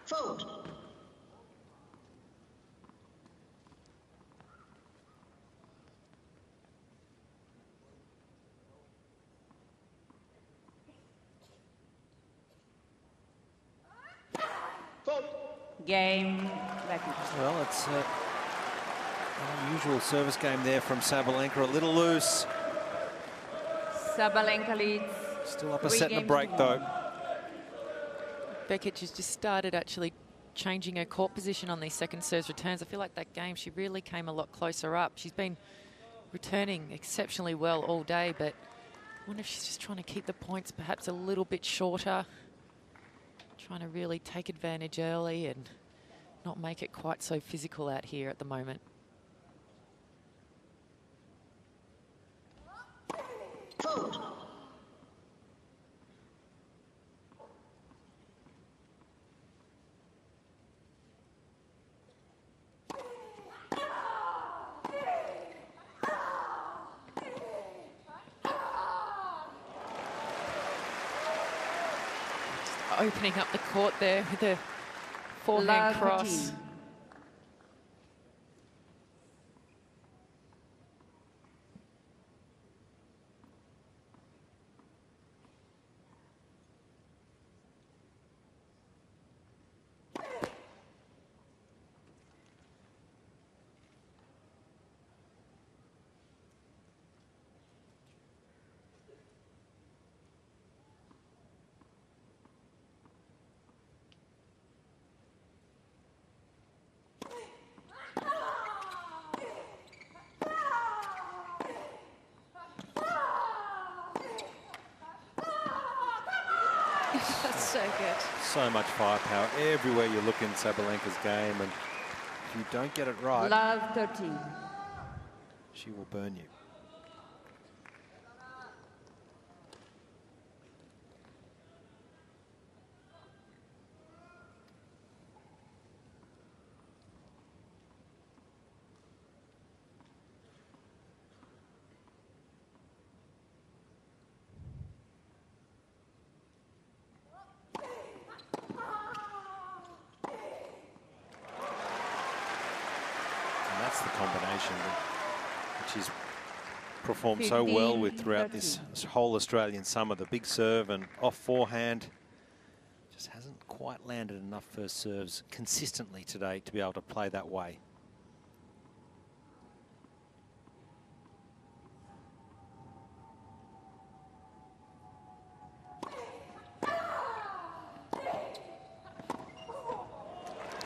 Fault. Game. Vekic. Well, it's an unusual service game there from Sabalenka, a little loose. Sabalenka leads. Still up a 3 set and a games break to though. 1. Vekic has just started actually changing her court position on these second serves returns. I feel like that game she really came a lot closer up. She's been returning exceptionally well all day, but I wonder if she's just trying to keep the points perhaps a little bit shorter, trying to really take advantage early and not make it quite so physical out here at the moment. Fault. Opening up the court there with a forehand Love cross. 14. That's so good. So much firepower everywhere you look in Sabalenka's game, and if you don't get it right, Love 13. she will burn you. That's the combination that she's performed so well with throughout this whole Australian summer. The big serve and off forehand. Just hasn't quite landed enough first serves consistently today to be able to play that way.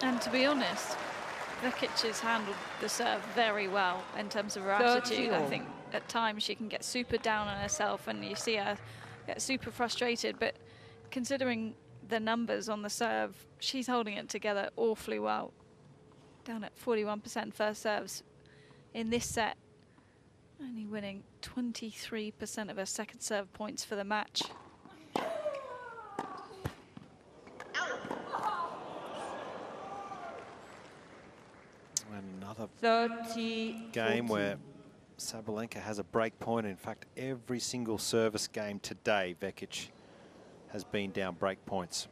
And to be honest, Vekic has handled the serve very well in terms of her attitude. I think at times she can get super down on herself and you see her get super frustrated, but considering the numbers on the serve, she's holding it together awfully well. Down at 41% first serves in this set, only winning 23% of her second serve points for the match. Another 30. game where Sabalenka has a break point. In fact, every single service game today, Vekic has been down break points.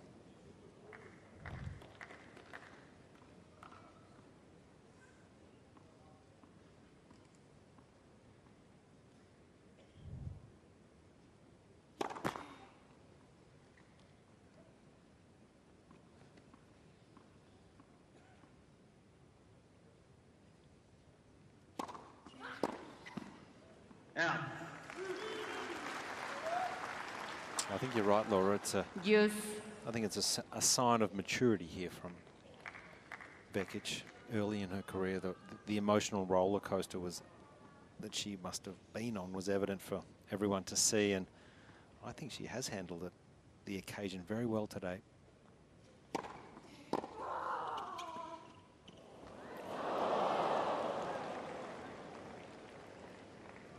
Out. I think you're right, Laura. It's a, Use. I think it's a sign of maturity here from Vekic early in her career. The emotional roller coaster that she must have been on was evident for everyone to see, and I think she has handled the occasion very well today.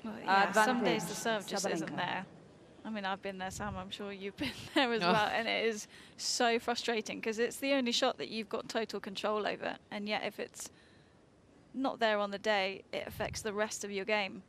Well, yeah, some days the Advantage, serve just isn't Sabalenka. there. I mean, I've been there, Sam. I'm sure you've been there as Oh. well. And it is so frustrating because it's the only shot that you've got total control over. And yet if it's not there on the day, it affects the rest of your game.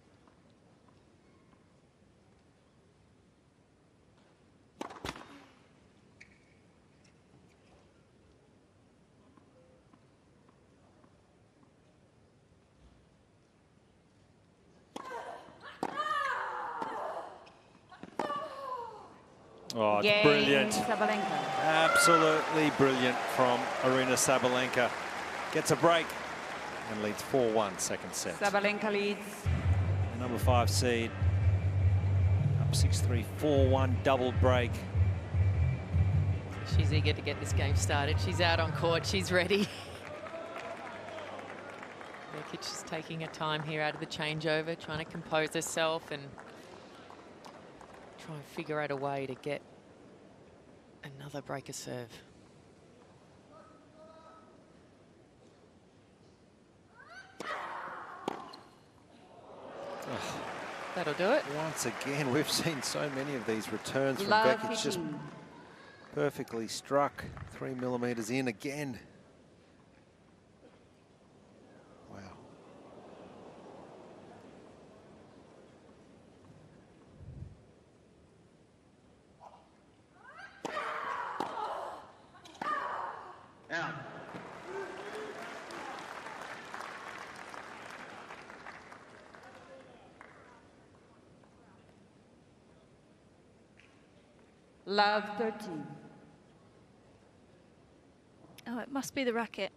Oh, it's Game, brilliant. Sabalenka. Absolutely brilliant from Aryna Sabalenka. Gets a break and leads 4-1 second set. Sabalenka leads. The number 5 seed up 6-3, 4-1 double break. She's eager to get this game started. She's out on court. She's ready. Vekic is taking her time here out of the changeover, trying to compose herself and try and figure out a way to get another breaker serve. That'll do it. Once again, we've seen so many of these returns from Love Vekic, just Cain. perfectly struck. 3 millimeters in again. Wow. Out. Love 13. Oh, it must be the racket.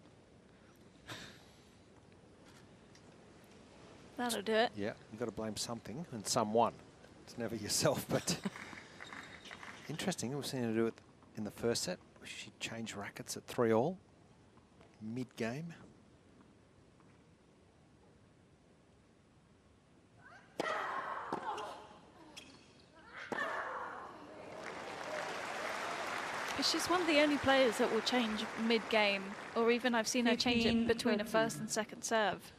That'll do it. Yeah, you've got to blame something and someone. It's never yourself, but interesting. We've seen her do it in the first set. She changed rackets at 3-all mid-game. But she's one of the only players that will change mid-game, or even I've seen her change it 15, between a 13. first and second serve.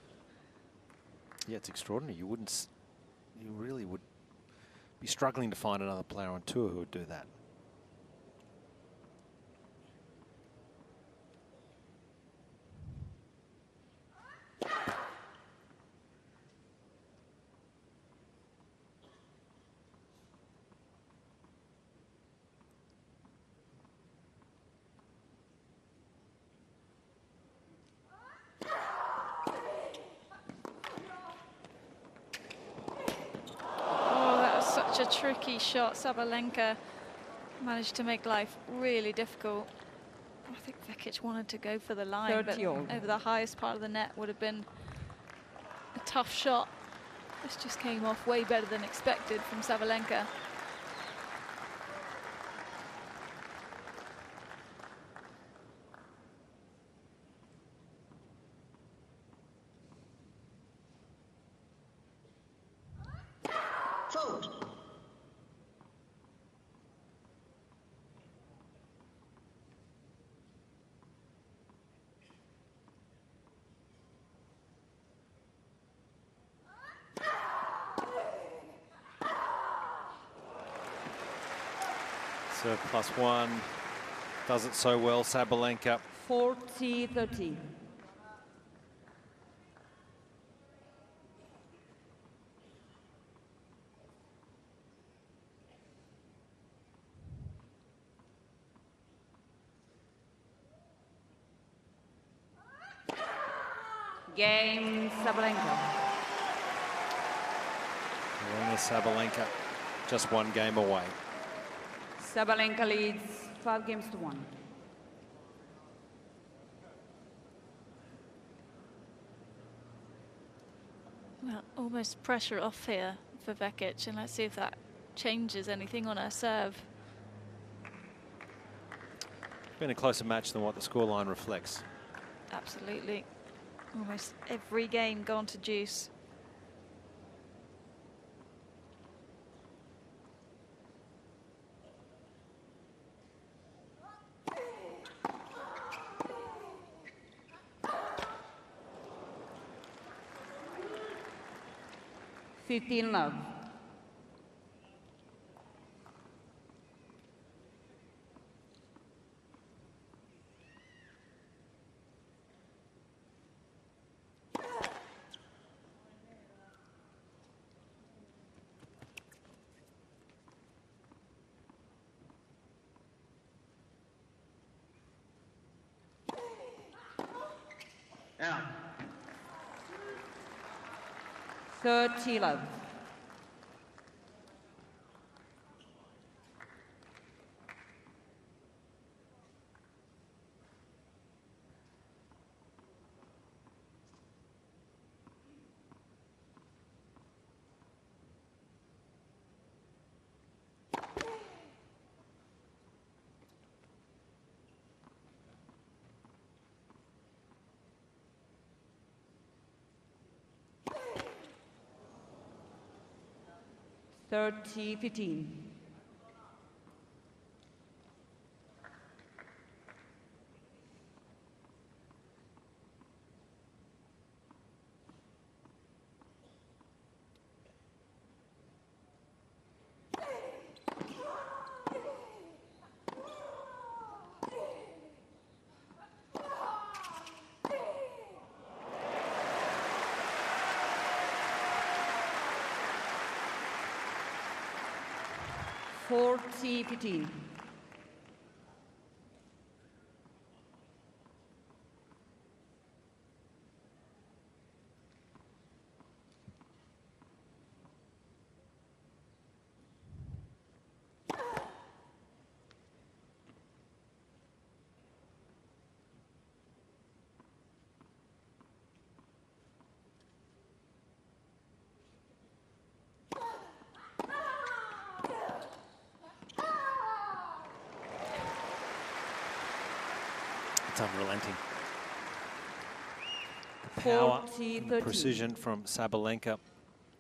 Yeah, it's extraordinary. You wouldn't, you really would be struggling to find another player on tour who would do that. Oh, that was such a tricky shot. Sabalenka managed to make life really difficult. I think Vekic wanted to go for the line, but 30 all. over the highest part of the net would have been a tough shot. This just came off way better than expected from Sabalenka. Fault. Serve +1. Does it so well, Sabalenka. 40-13. Game, Sabalenka. Aryna Sabalenka just 1 game away. Sabalenka leads 5-1. Well, almost pressure off here for Vekic, and let's see if that changes anything on her serve. Been a closer match than what the scoreline reflects. Absolutely. Almost every game gone to juice. 15 love. Out. 30 love. Thirty 15. Forty 15. It's unrelenting. The power 40, and 13. precision from Sabalenka.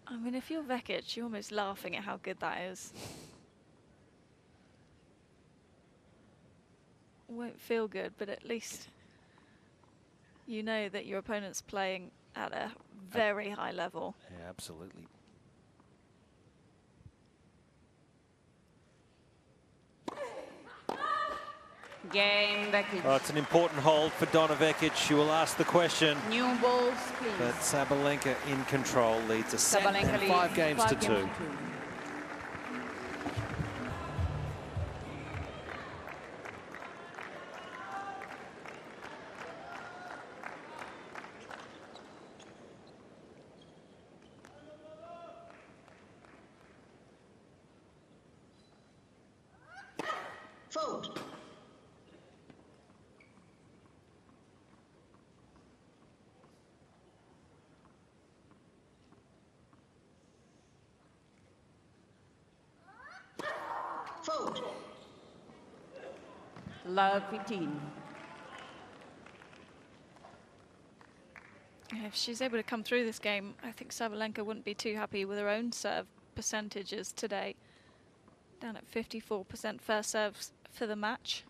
I mean, if you're Vekic, you're almost laughing at how good that is. Won't feel good, but at least you know that your opponent's playing at a very high level. Yeah, absolutely. Game Vekic. Oh, it's an important hold for Donna Vekic. She will ask the question. New balls, please. But Sabalenka in control leads a set Sabalenka and leads 5 games to 2. Fault. Fault. Love 15. If she's able to come through this game, I think Sabalenka wouldn't be too happy with her own serve percentages today. Down at 54% first serves for the match.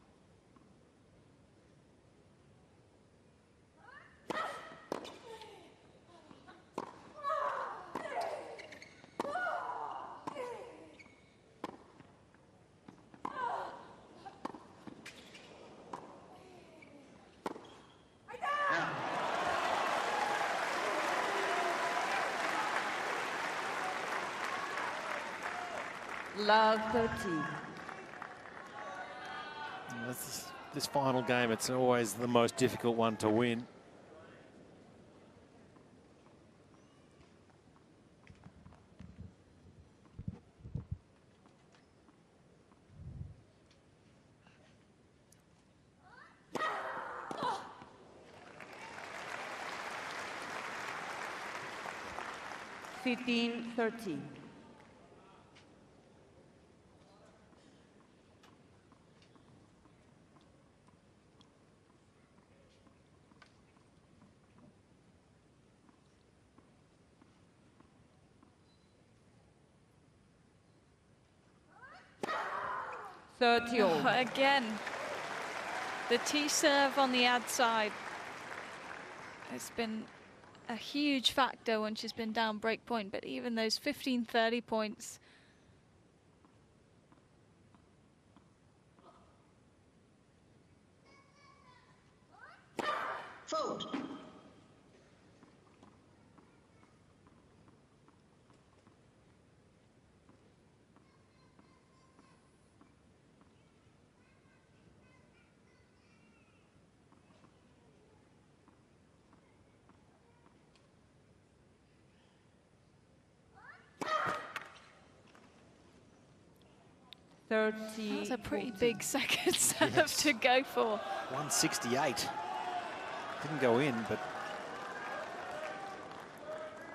Love 13. This final game, it's always the most difficult one to win. Fifteen 13. Oh, again, the T serve on the ad side. It's been a huge factor when she's been down break point, but even those 15-30 points. Fault. That's a pretty big second serve to go for. 168. Didn't go in, but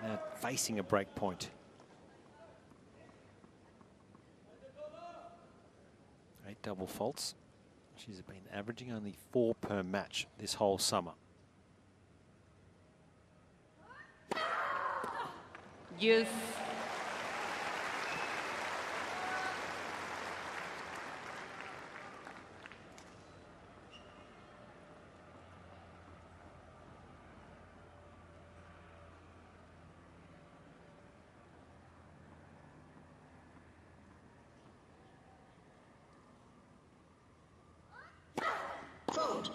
now facing a break point. 8 double faults. She's been averaging only 4 per match this whole summer. Yes. Fault.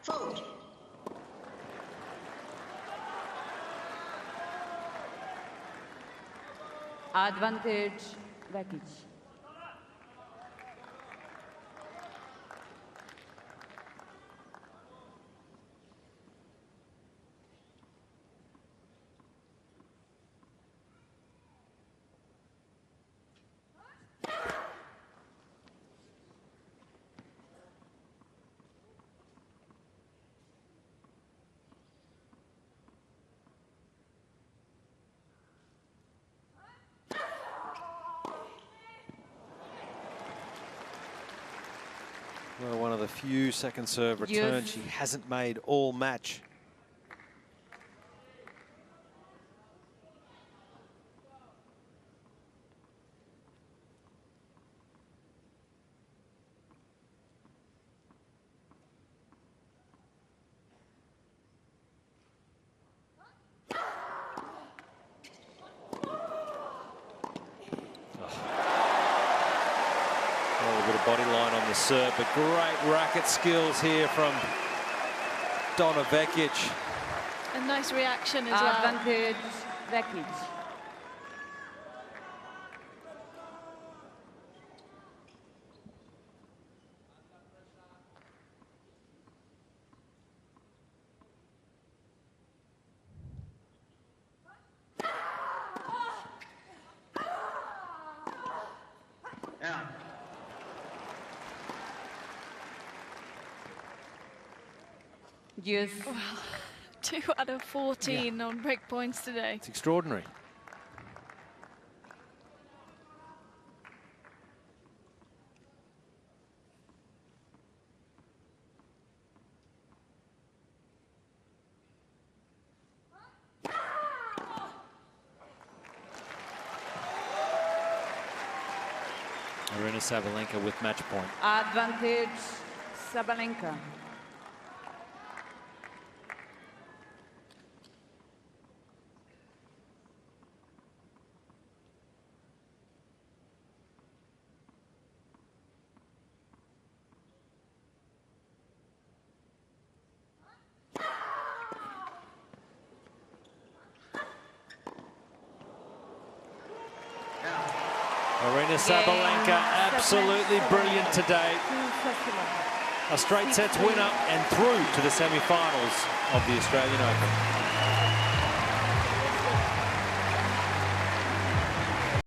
Fault. Advantage, Vekic. Well, one of the few second serve returns she hasn't made all match. Body line on the serve, but great racket skills here from Donna Vekic. A nice reaction as well. Advantage, Vekic. Out. Yes. Well, 2 out of 14 on break points today. It's extraordinary. Aryna Sabalenka with match point. Advantage, Sabalenka. Aryna Sabalenka absolutely brilliant today. A straight sets winner and through to the semi-finals of the Australian Open.